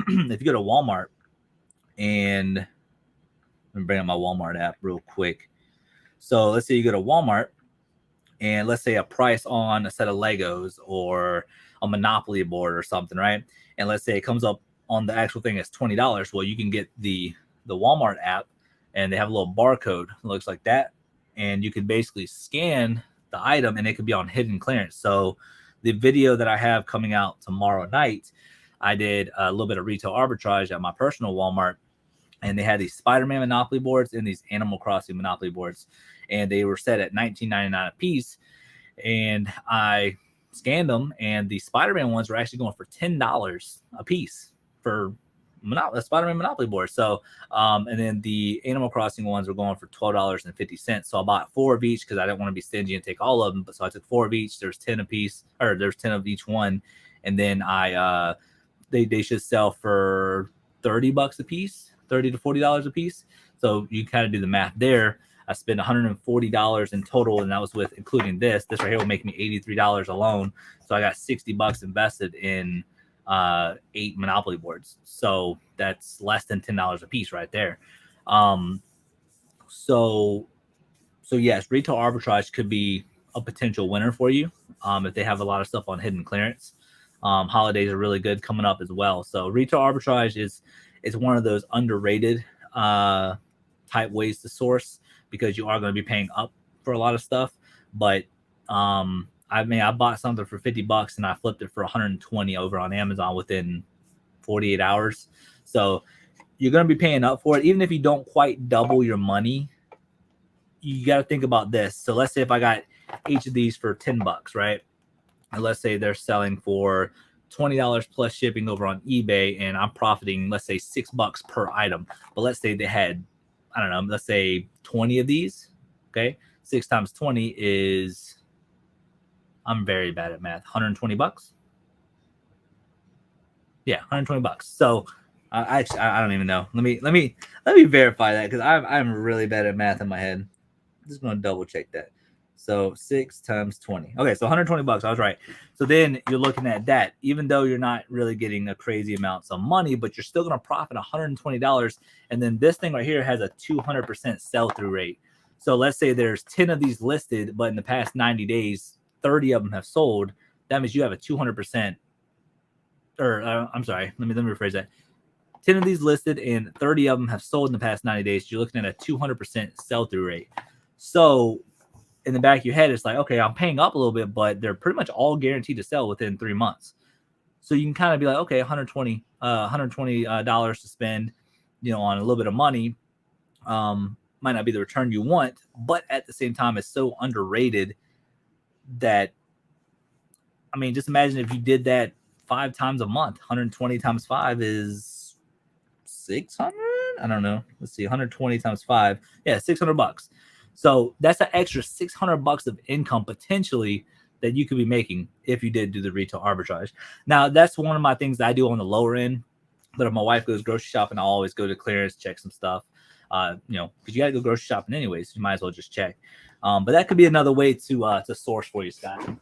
Walmart, and let me bring up my Walmart app real quick. So let's say you go to Walmart, and let's say a price on a set of Legos or a Monopoly board or something, right? And let's say it comes up on the actual thing as $20. Well, you can get the Walmart app, and they have a little barcode. It looks like that, and you can basically scan the item, and it could be on hidden clearance. So the video that I have coming out tomorrow night, I did a little bit of retail arbitrage at my personal Walmart, and they had these Spider-Man Monopoly boards and these Animal Crossing Monopoly boards, and they were set at $19.99 a piece. And I scanned them, and the Spider-Man ones were actually going for $10 a piece for Spider-Man Monopoly board. So, and then the Animal Crossing ones were going for $12.50. So I bought 4 of each because I didn't want to be stingy and take all of them. But so I took 4 of each. There's 10 a piece, or there's 10 of each one, and then they should sell for $30 a piece, $30 to $40 a piece. So you kind of do the math there. I spent $140 in total, and that was with including this. This right here will make me $83 alone. So I got $60 invested in 8 Monopoly boards. So that's less than $10 a piece right there. So yes, retail arbitrage could be a potential winner for you if they have a lot of stuff on hidden clearance. Holidays are really good coming up as well. So retail arbitrage is one of those underrated type ways to source, because you are going to be paying up for a lot of stuff. But I bought something for $50 and I flipped it for $120 over on Amazon within 48 hours. So you're going to be paying up for it. Even if you don't quite double your money, you got to think about this. So let's say if I got each of these for $10, right? And let's say they're selling for $20 plus shipping over on eBay, and I'm profiting, let's say $6 per item. But let's say they had, I don't know, let's say 20 of these. Okay. 6 times 20 is, I'm very bad at math, $120. Yeah, $120. So I don't even know. Let me verify that, because I'm really bad at math in my head. I'm just gonna double check that. So 6 times 20. Okay, so $120. I was right. So then you're looking at that, even though you're not really getting a crazy amount of money, but you're still gonna profit $120. And then this thing right here has a 200% sell-through rate. So let's say there's 10 of these listed, but in the past 90 days, 30 of them have sold. That means you have a 200%, or I'm sorry, let me rephrase that. 10 of these listed and 30 of them have sold in the past 90 days. You're looking at a 200% sell-through rate. So in the back of your head, it's like, okay, I'm paying up a little bit, but they're pretty much all guaranteed to sell within 3 months. So you can kind of be like, okay, $120 to spend, on a little bit of money. Might not be the return you want, but at the same time, it's so underrated that, I mean, just imagine if you did that 5 times a month. 120 times 5 is 600. I don't know. Let's see. 120 times 5. Yeah, $600. So that's an extra $600 of income potentially that you could be making if you did do the retail arbitrage. Now, that's one of my things that I do on the lower end. But if my wife goes grocery shopping, I'll always go to clearance, check some stuff. Because you got to go grocery shopping anyways. So you might as well just check. But that could be another way to source for you, Scott.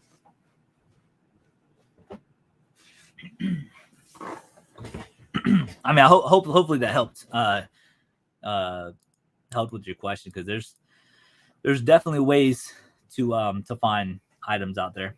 I mean, hopefully that helped helped with your question, because there's definitely ways to find items out there.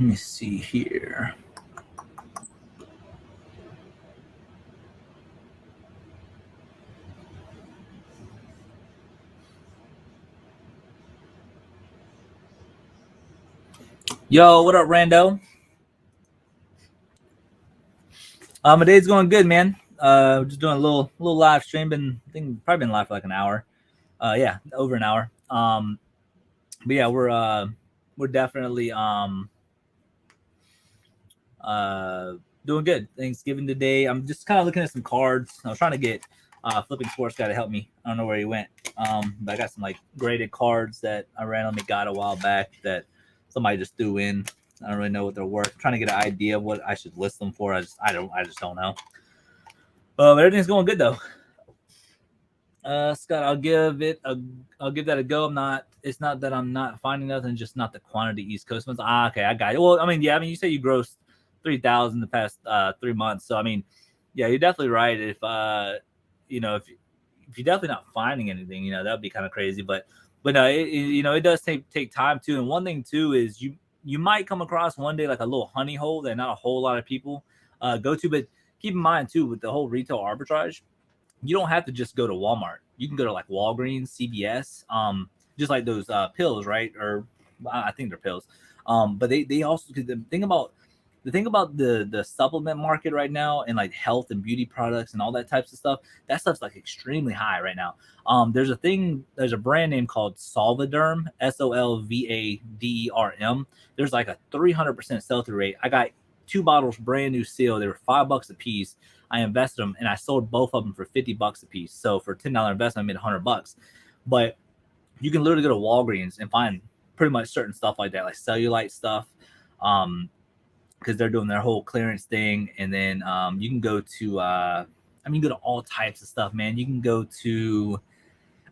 Let me see here. Yo, what up, Rando? My day's going good, man. Just doing a little live stream. Probably been live for like an hour. Yeah, over an hour. But yeah, we're definitely doing good. Thanksgiving today. I'm just kind of looking at some cards. I was trying to get Flipping Sports guy to help me. I don't know where he went. But I got some like graded cards that I randomly got a while back that somebody just threw in. I don't really know what they're worth. I'm trying to get an idea of what I should list them for. I just don't know. But everything's going good though. Scott, I'll give that a go. It's not that I'm not finding nothing, just not the quantity East Coast ones. Okay, I got it. Well, I mean, you say you grossed 3,000 the past 3 months. So I mean, yeah, you're definitely right. If if you're definitely not finding anything, that would be kind of crazy. But no, it does take time too. And one thing too is you might come across one day like a little honey hole that not a whole lot of people go to. But keep in mind too, with the whole retail arbitrage, you don't have to just go to Walmart. You can go to like Walgreens, CVS, just like those pills, right? Or I think they're pills. But they also, the thing about the supplement market right now, and like health and beauty products and all that types of stuff, that stuff's like extremely high right now. There's a brand name called Solvaderm, Solvaderm. There's like a 300% sell-through rate. I got 2 bottles brand new seal. They were $5 a piece. I invested them and I sold both of them for $50 a piece. So for $10 investment, I made $100. But you can literally go to Walgreens and find pretty much certain stuff like that, like cellulite stuff, because they're doing their whole clearance thing. And then you can go to, you can go to all types of stuff, man. You can go to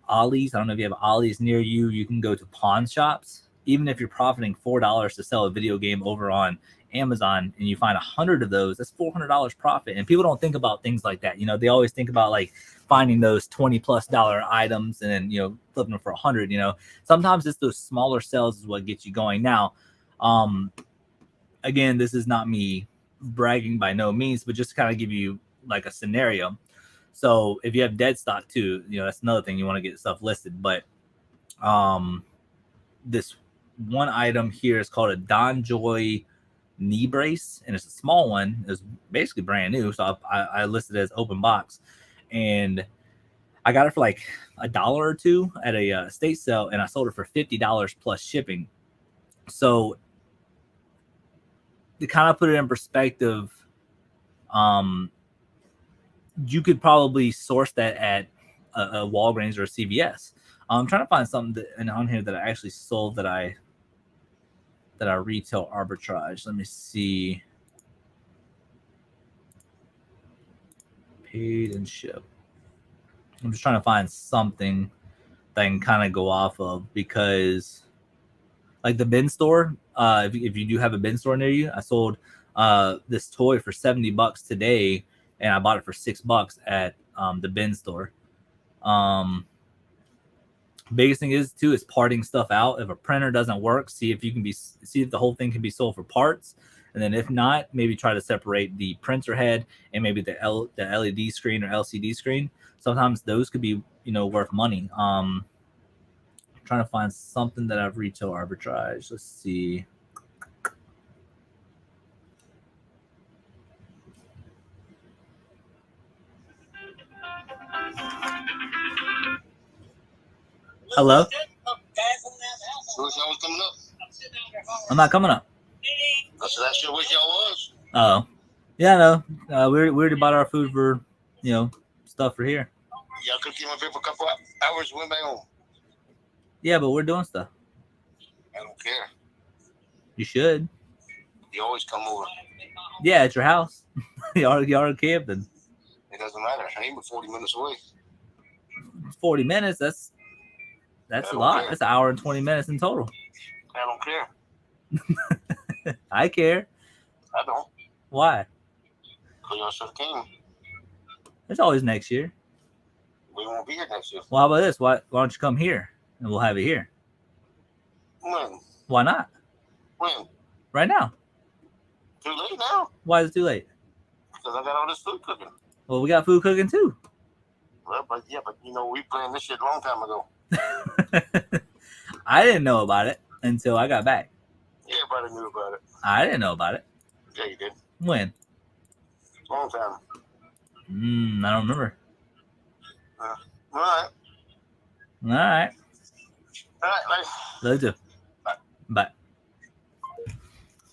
Ollie's. I don't know if you have Ollie's near you. You can go to pawn shops. Even if you're profiting $4 to sell a video game over on Amazon and you find 100 of those, that's $400 profit. And people don't think about things like that. They always think about like finding those $20+ items and then flipping them for 100. Sometimes it's those smaller sales is what gets you going. Now, again, this is not me bragging by no means, but just to kind of give you like a scenario. So if you have dead stock too, that's another thing, you want to get stuff listed. But this one item here is called a Don Joy knee brace, and it's a small one. It's basically brand new, so I listed it as open box, and I got it for like $1 or $2 at a estate sale, and I sold it for $50 plus shipping. So to kind of put it in perspective, you could probably source that at a Walgreens or a CVS. I'm trying to find something on here that I actually sold that I retail arbitrage. Let me see. Paid and shipped. I'm just trying to find something that I can kind of go off of, because like the bin store, if you do have a bin store near you, I sold this toy for $70 today, and I bought it for $6 at the bin store. Biggest thing is too is parting stuff out. If a printer doesn't work, see if the whole thing can be sold for parts, and then if not, maybe try to separate the printer head and maybe the LED screen or LCD screen. Sometimes those could be worth money. I'm trying to find something that I've retail arbitrage. Let's see. Hello? I'm not coming up. So that's your wish y'all was? Oh. Yeah, no. We already bought our food for, stuff for here. Y'all could keep my for a couple hours and went back home. Yeah, but we're doing stuff. I don't care. You should. You always come over. Yeah, at your house. y'all are camping. It doesn't matter. I ain't but 40 minutes away. 40 minutes, that's a lot. Care. That's an hour and 20 minutes in total. I don't care. I care. I don't. Why? Because y'all should have came. It's always next year. We won't be here next year. Well, how about this? Why don't you come here and we'll have it here? When? Why not? When? Right now. Too late now. Why is it too late? Because I got all this food cooking. Well, we got food cooking too. Well, but we planned this shit a long time ago. I didn't know about it until I got back. Everybody knew about it. I didn't know about it. Yeah, you did. When? Long time. I don't remember. All right. All right. All right. Let's do. Bye.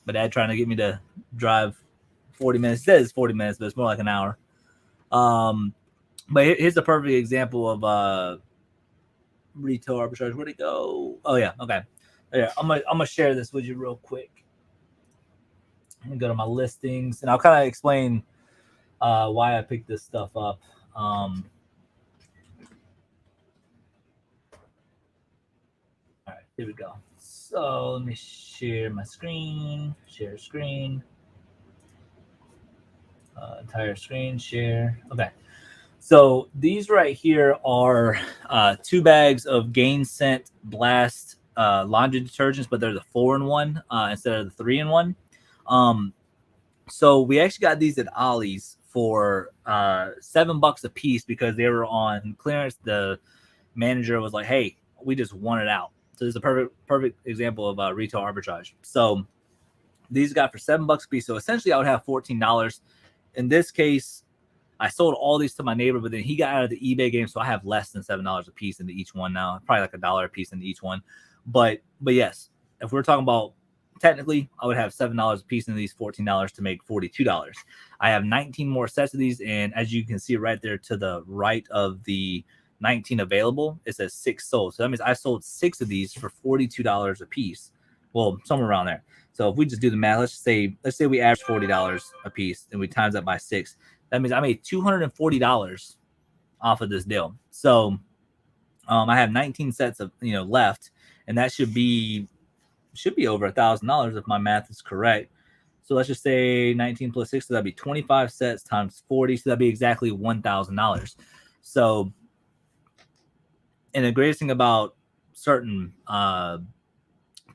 My dad trying to get me to drive 40 minutes. It says 40 minutes, but it's more like an hour. But here's a perfect example of retail arbitrage. Where'd it go? Oh yeah, okay. Yeah, I'm gonna share this with you real quick. I'm gonna go to my listings, and I'll kind of explain why I picked this stuff up. All right, here we go. So let me share my screen. Share screen. Entire screen share. Okay. So these right here are 2 bags of Gain Scent Blast laundry detergents, but they're the 4-in-1 instead of the 3-in-1. So we actually got these at Ollie's for $7 a piece because they were on clearance. The manager was like, "Hey, we just want it out." So this is a perfect example of retail arbitrage. So these got for $7 a piece. So essentially, I would have $14. In this case, I sold all these to my neighbor, but then he got out of the eBay game, so I have less than $7 a piece into each one now. Probably like $1 a piece into each one. But yes, if we're talking about technically, I would have $7 a piece into these, $14 to make $42. I have 19 more sets of these, and as you can see right there to the right of the 19 available, it says 6 sold. So that means I sold 6 of these for $42 a piece. Well, somewhere around there. So if we just do the math, let's say we average $40 a piece and we times that by 6. That means I made $240 off of this deal. So I have 19 sets of left, and that should be over $1,000 if my math is correct. So let's just say 19 plus 6, so that'd be 25 sets times 40, so that'd be exactly $1,000. So, and the greatest thing about certain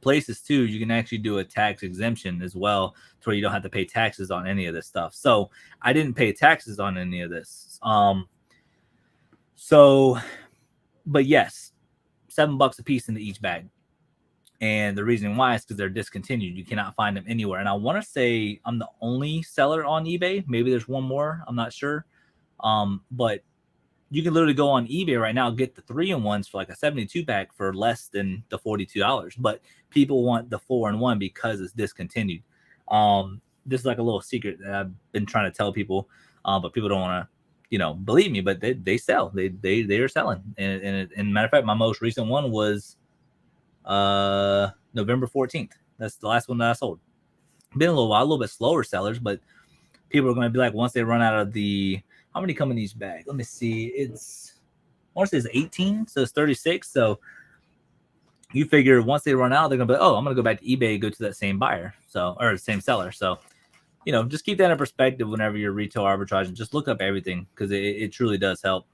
places too, you can actually do a tax exemption as well, to where you don't have to pay taxes on any of this stuff. So I didn't pay taxes on any of this. But yes, $7 a piece into each bag. And the reason why is because they're discontinued. You cannot find them anywhere. And I want to say I'm the only seller on eBay. Maybe there's one more. I'm not sure. But you can literally go on eBay right now, get the 3-in-1s for like a 72 pack for less than the $42. But people want the 4-in-1 because it's discontinued. This is like a little secret that I've been trying to tell people, but people don't want you know, believe me, but they sell. They are selling. And matter of fact, my most recent one was November 14th. That's the last one that I sold. Been a little while, a little bit slower sellers, but people are going to be like, once they run out of the, how many come in each bag? Let me see. It's, I want to say it's 18, so it's 36. So you figure once they run out, they're going to be, oh, I'm going to go back to eBay and go to that same buyer. So, or the same seller. So, you know, just keep that in perspective whenever you're retail arbitrage and just look up everything, because it truly does help.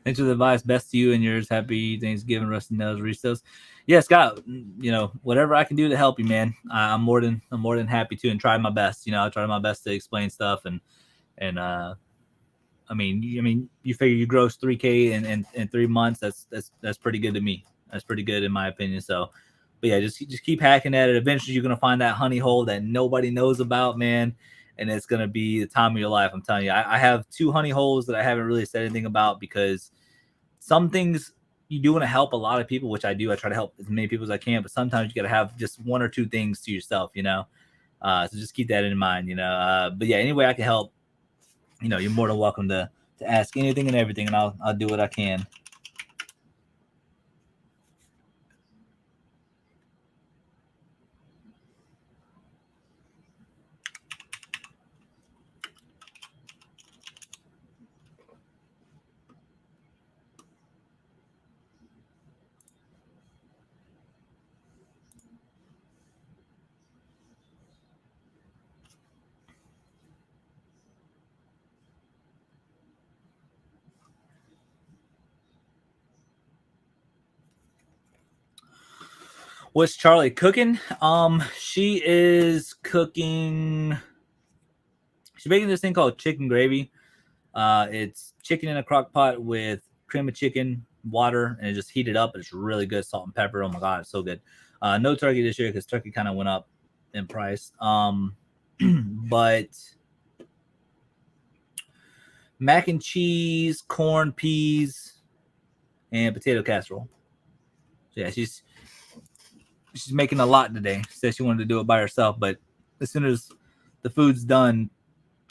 Thanks for the advice. Best to you and yours. Happy Thanksgiving, Rusty Nails resales. Yeah, Scott. You know, whatever I can do to help you, man. I'm more than happy to, and try my best. You know, I try my best to explain stuff, and I mean, you figure you gross 3K in 3 months. That's pretty good to me. That's pretty good in my opinion. So, but yeah, just keep hacking at it. Eventually, you're gonna find that honey hole that nobody knows about, man. And it's gonna be the time of your life. I'm telling you. I have 2 honey holes that I haven't really said anything about, because some things you do want to help a lot of people, which I do. I try to help as many people as I can, but sometimes you got to have just 1 or 2 things to yourself, you know. So just keep that in mind, you know. But yeah, any way I can help, you know, you're more than welcome to ask anything and everything, and I'll do what I can. What's Charlie cooking? She is cooking. She's making this thing called chicken gravy. It's chicken in a crock pot with cream of chicken, water, and it just heat it up. It's really good, salt and pepper. Oh my god, it's so good. No turkey this year because turkey kind of went up in price. But mac and cheese, corn, peas, and potato casserole. So yeah, she's making a lot today. She said she wanted to do it by herself, but as soon as the food's done,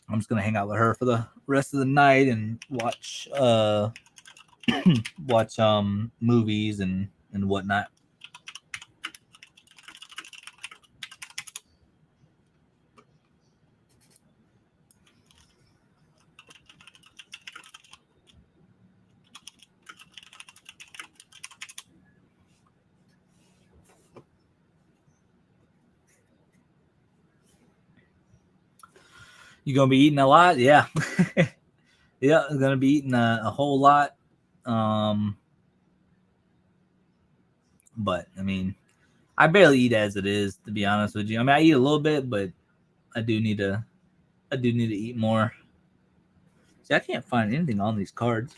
I'm just gonna hang out with her for the rest of the night and watch watch movies and whatnot. You gonna be eating a lot? Yeah. Yeah, I'm gonna be eating a whole lot. But I mean, I barely eat as it is, to be honest with you. I mean, I eat a little bit, but I do need to eat more. See, I can't find anything on these cards.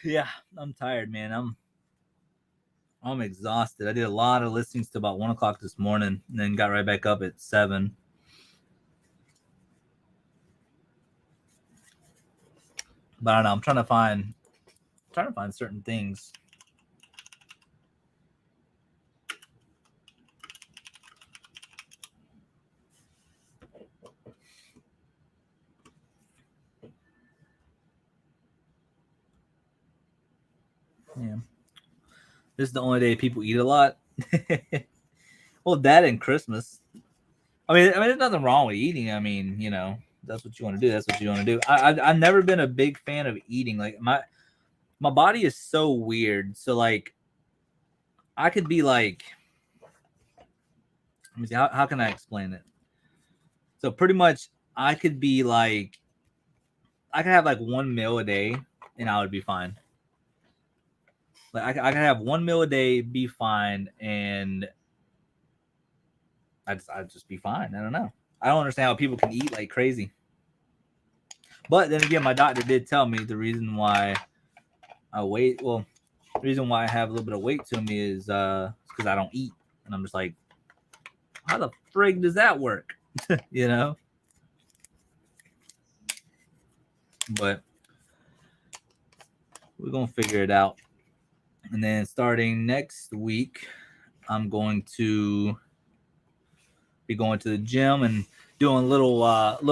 Yeah, I'm tired, man. I'm exhausted. I did a lot of listings to about 1 o'clock this morning, and then got right back up at 7. But I don't know. I'm trying to find certain things. Yeah. This is the only day people eat a lot. Well, that and Christmas. I mean, there's nothing wrong with eating. I mean, you know, that's what you want to do. That's what you want to do. I've never been a big fan of eating. Like my body is so weird. So like, I could be like, let me see, how can I explain it? So pretty much, I could be like, I could have like 1 meal a day, and I would be fine. Like I could have 1 meal a day, be fine, and I'd just be fine. I don't know. I don't understand how people can eat like crazy. But then again, my doctor did tell me the reason why I wait. Well, the reason why I have a little bit of weight to me is because I don't eat, and I'm just like, how the frig does that work? You know. But we're gonna figure it out. And then starting next week, I'm going to be going to the gym and doing a little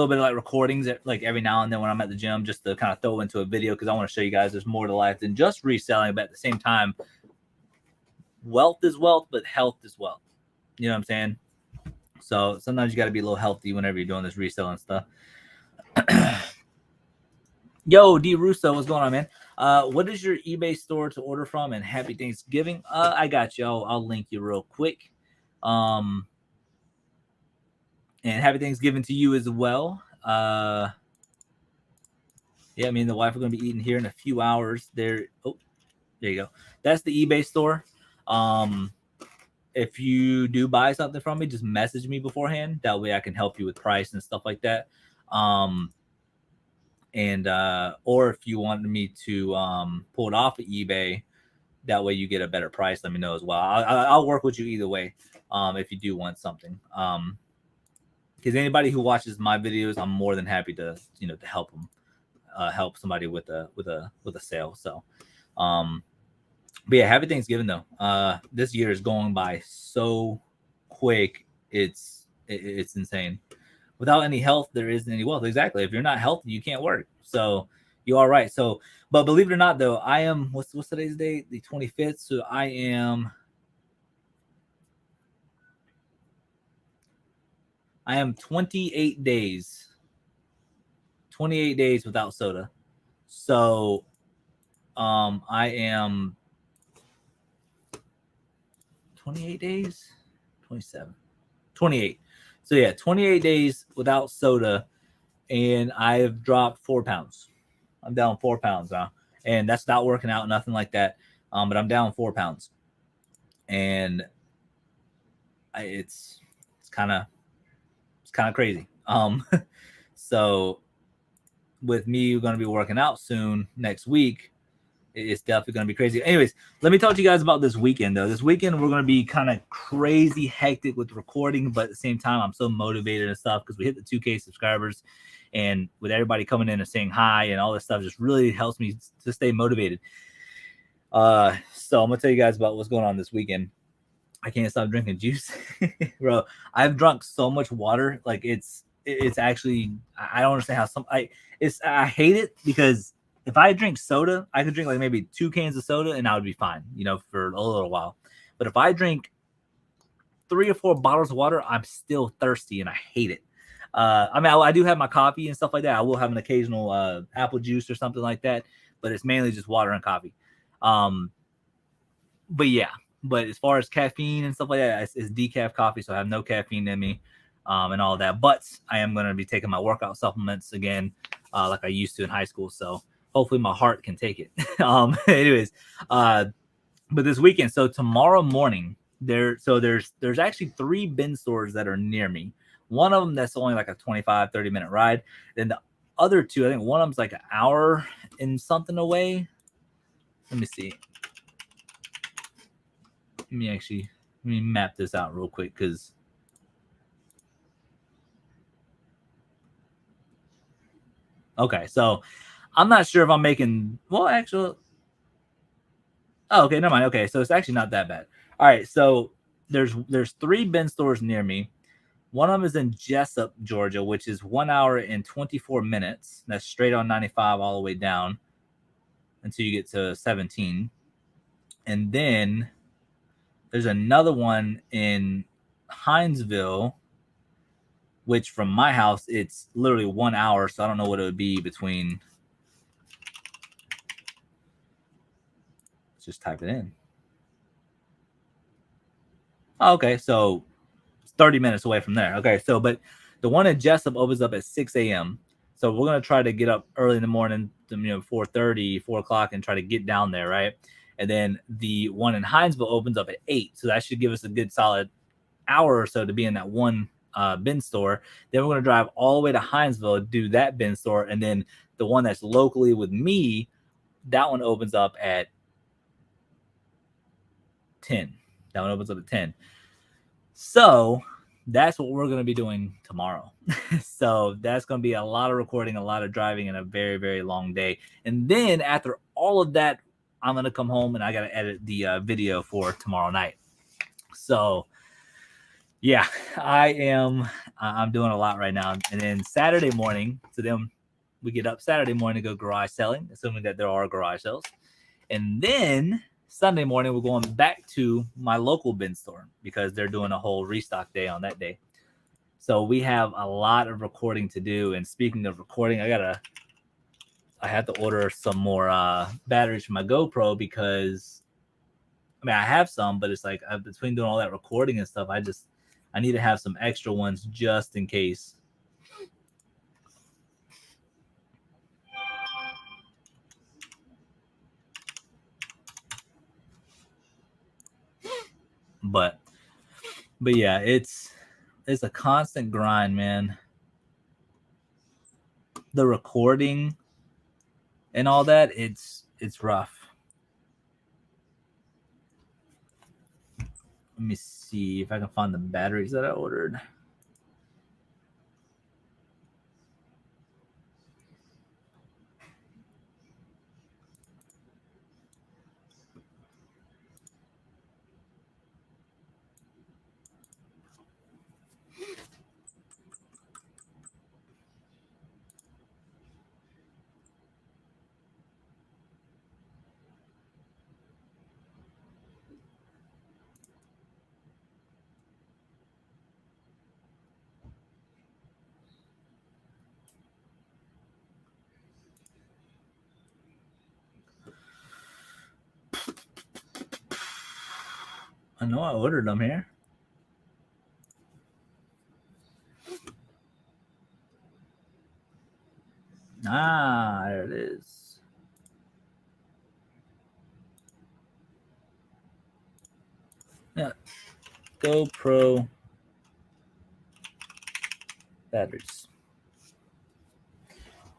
bit of like recordings like every now and then when I'm at the gym, just to kind of throw into a video, because I want to show you guys there's more to life than just reselling, but at the same time, wealth is wealth, but health is wealth. You know what I'm saying? So sometimes you got to be a little healthy whenever you're doing this reselling stuff. Yo, D Russo, what's going on, man? What is your eBay store to order from? And happy Thanksgiving. I got you. I'll link you real quick. And happy Thanksgiving to you as well. Yeah, me and the wife are going to be eating here in a few hours. There you go. That's the eBay store. If you do buy something from me, just message me beforehand. That way I can help you with price and stuff like that. Or if you wanted me to pull it off of eBay, that way you get a better price, let me know as well. I'll work with you either way if you do want something. Because anybody who watches my videos, I'm more than happy to to help them, help somebody with a sale. So, but yeah, happy Thanksgiving though. This year is going by so quick. It's insane. Without any health, there isn't any wealth. Exactly. If you're not healthy, you can't work. So you are right. So, but believe it or not, though, I am. What's today's date? The 25th. So I am 28 days. 28 days without soda. So, I am 28 days. 27. 28. So yeah, 28 days without soda, and I have dropped 4 pounds. I'm down 4 pounds now, and that's not working out, nothing like that. But I'm down 4 pounds, and it's kind of crazy. So with me going to be working out soon next week, it's definitely going to be crazy. Anyways, let me talk to you guys about this weekend, though. This weekend, we're going to be kind of crazy hectic with recording, but at the same time, I'm so motivated and stuff because we hit the 2K subscribers, and with everybody coming in and saying hi and all this stuff just really helps me to stay motivated. So I'm going to tell you guys about what's going on this weekend. I can't stop drinking juice. Bro, I've drunk so much water. Like, it's actually, I don't understand how I hate it because if I drink soda, I could drink like maybe 2 cans of soda and I would be fine, for a little while. But if I drink 3 or 4 bottles of water, I'm still thirsty and I hate it. I do have my coffee and stuff like that. I will have an occasional apple juice or something like that, but it's mainly just water and coffee. But yeah, but as far as caffeine and stuff like that, it's decaf coffee, so I have no caffeine in me and all that. But I am going to be taking my workout supplements again, like I used to in high school. So hopefully my heart can take it. Anyways, but this weekend, so tomorrow morning, there's actually 3 bin stores that are near me. One of them that's only like a 25-30 minute ride. Then the other 2, I think one of them's like an hour and something away. Let me see. Let me map this out real quick because okay, so I'm not sure if I'm making actually. Oh, okay, never mind. Okay, so it's actually not that bad. All right, so there's 3 bin stores near me. One of them is in Jessup, Georgia, which is 1 hour and 24 minutes. That's straight on 95 all the way down until you get to 17. And then there's another one in Hinesville, which from my house, it's literally 1 hour. So I don't know what it would be between. Let's just type it in. Oh, okay, so 30 minutes away from there. Okay, so but the one in Jessup opens up at 6 a.m. So we're going to try to get up early in the morning, 4:30, 4 o'clock, and try to get down there, right? And then the one in Hinesville opens up at 8. So that should give us a good solid hour or so to be in that one bin store. Then we're going to drive all the way to Hinesville, do that bin store. And then the one that's locally with me, that one opens up at 10. That one opens up at 10. So that's what we're going to be doing tomorrow. So that's going to be a lot of recording, a lot of driving, and a very, very long day. And then after all of that, I'm going to come home and I got to edit the video for tomorrow night. So yeah, I'm doing a lot right now. And then Saturday morning, so then we get up Saturday morning to go garage selling, assuming that there are garage sales. And then Sunday morning, we're going back to my local bin store because they're doing a whole restock day on that day. So we have a lot of recording to do. And speaking of recording, I have to order some more batteries for my GoPro because, I mean, I have some, but it's like between doing all that recording and stuff, I need to have some extra ones just in case. But yeah, it's a constant grind, man. The recording and all that, it's rough. Let me see if I can find the batteries that I ordered. I know I ordered them here. Ah, there it is. Yeah, GoPro batteries.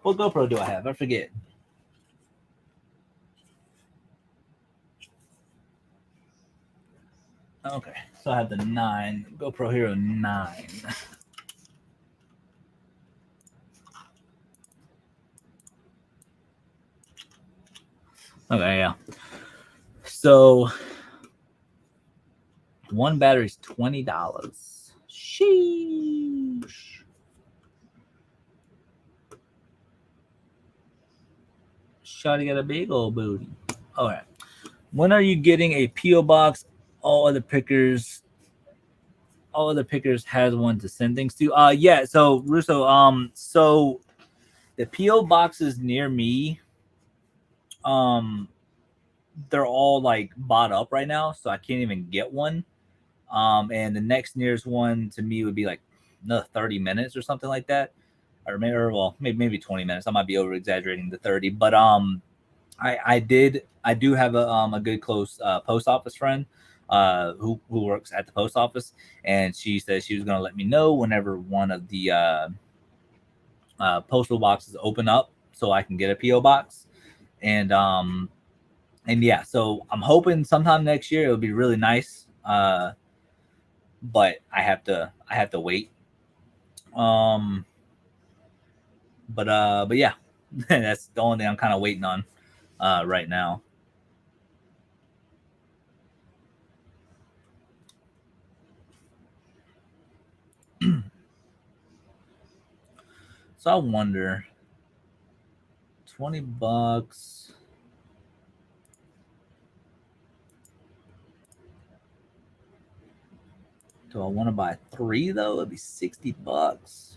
What GoPro do I have? I forget. Okay, so I have the 9, GoPro Hero 9. Okay, yeah. So one battery's $20. Sheesh. Shawty got a big old booty. All right. When are you getting a P.O. box? All other pickers has one to send things to. Yeah, so Russo, so the P.O. boxes near me, they're all like bought up right now, so I can't even get one. And the next nearest one to me would be like another 30 minutes or something like that. Or maybe 20 minutes. I might be over exaggerating the 30, but I do have a good close post office friend who works at the post office, and she said she was going to let me know whenever one of the postal boxes open up so I can get a PO box. And yeah, so I'm hoping sometime next year. It would be really nice, but I have to wait. But yeah, that's the only thing I'm kind of waiting on right now. So I wonder, $20. Do I want to buy 3 though? It'd be $60.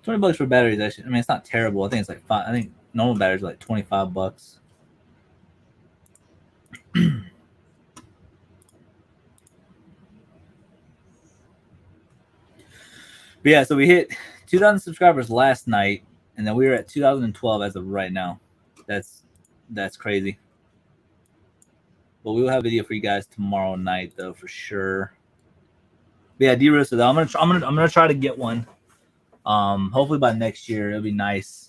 $20 for batteries. Actually, I mean, it's not terrible. I think it's like I think normal batteries are like $25. But yeah, so we hit 2,000 subscribers last night, and then we were at 2012 as of right now. That's crazy. But we will have a video for you guys tomorrow night, though, for sure. But yeah, D-Russo, though, I'm gonna try to get one. Hopefully by next year, it'll be nice.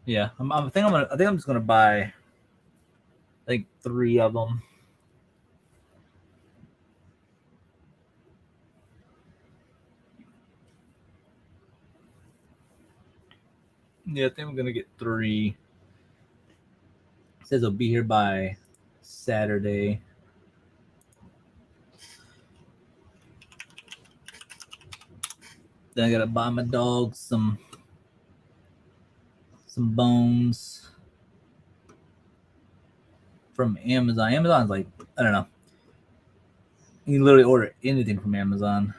Yeah, I think I'm just gonna buy like 3 of them. Yeah, I think I'm gonna get 3. It says it'll be here by Saturday. Then I gotta buy my dog some bones from Amazon. Amazon's like, I don't know. You can literally order anything from Amazon.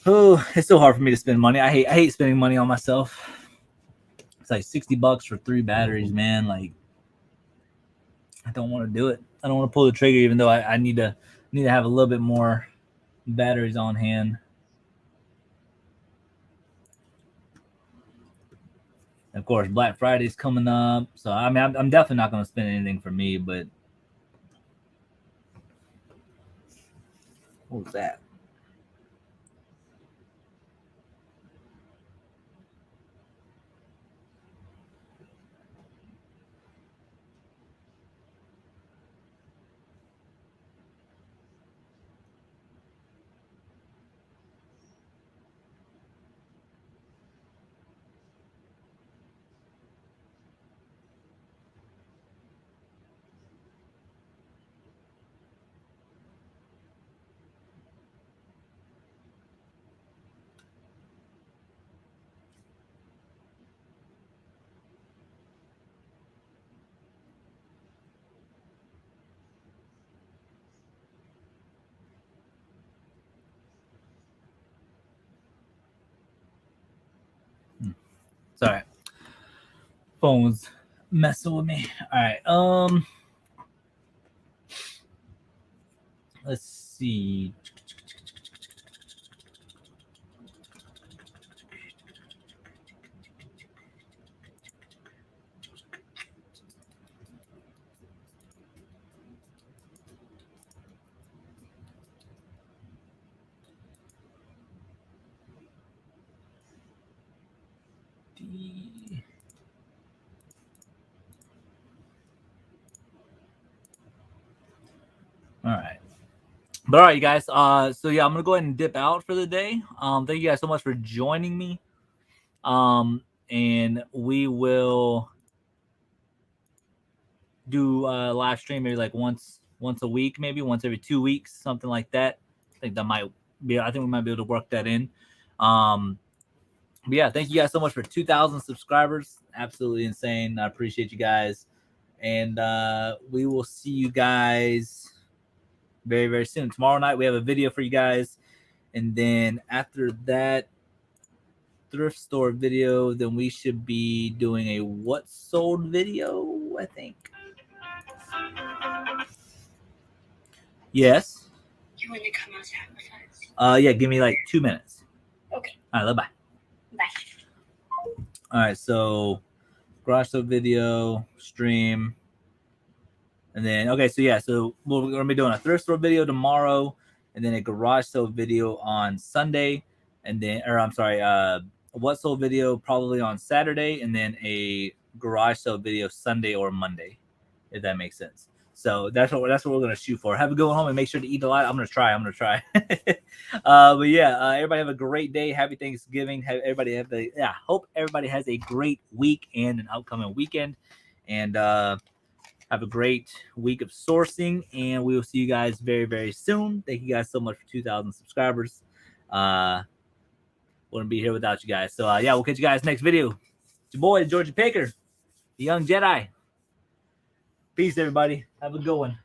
Oh, it's so hard for me to spend money. I hate spending money on myself. It's like $60 for 3 batteries, man. Like, I don't want to do it. I don't want to pull the trigger, even though I need to have a little bit more batteries on hand. Of course, Black Friday's coming up, so I mean, I'm definitely not going to spend anything for me. But what was that? Sorry, phone's messing with me. All right, let's see. All right. But all right, you guys. So yeah, I'm gonna go ahead and dip out for the day. Thank you guys so much for joining me. And we will do live stream maybe like once a week, maybe once every 2 weeks, something like that. I think we might be able to work that in. But yeah, thank you guys so much for 2,000 subscribers. Absolutely insane. I appreciate you guys. And we will see you guys very, very soon. Tomorrow night, we have a video for you guys. And then after that thrift store video, then we should be doing a what sold video, I think. Yes. You want to come out sacrifice? Yeah, give me like 2 minutes. Okay. All right, bye. Bye. All right, so garage sale video, stream. And then, okay, so yeah, so we're going to be doing a thrift store video tomorrow, and then a garage sale video on Sunday, and then, a what sold video probably on Saturday, and then a garage sale video Sunday or Monday, if that makes sense. So that's what we're going to shoot for. Have a good one home and make sure to eat a lot. I'm going to try. But yeah, everybody have a great day. Happy Thanksgiving. Hope everybody has a great week and an upcoming weekend. And have a great week of sourcing. And we will see you guys very, very soon. Thank you guys so much for 2,000 subscribers. Wouldn't be here without you guys. So yeah, we'll catch you guys next video. It's your boy, Georgia Picker, the young Jedi. Peace, everybody. Have a good one.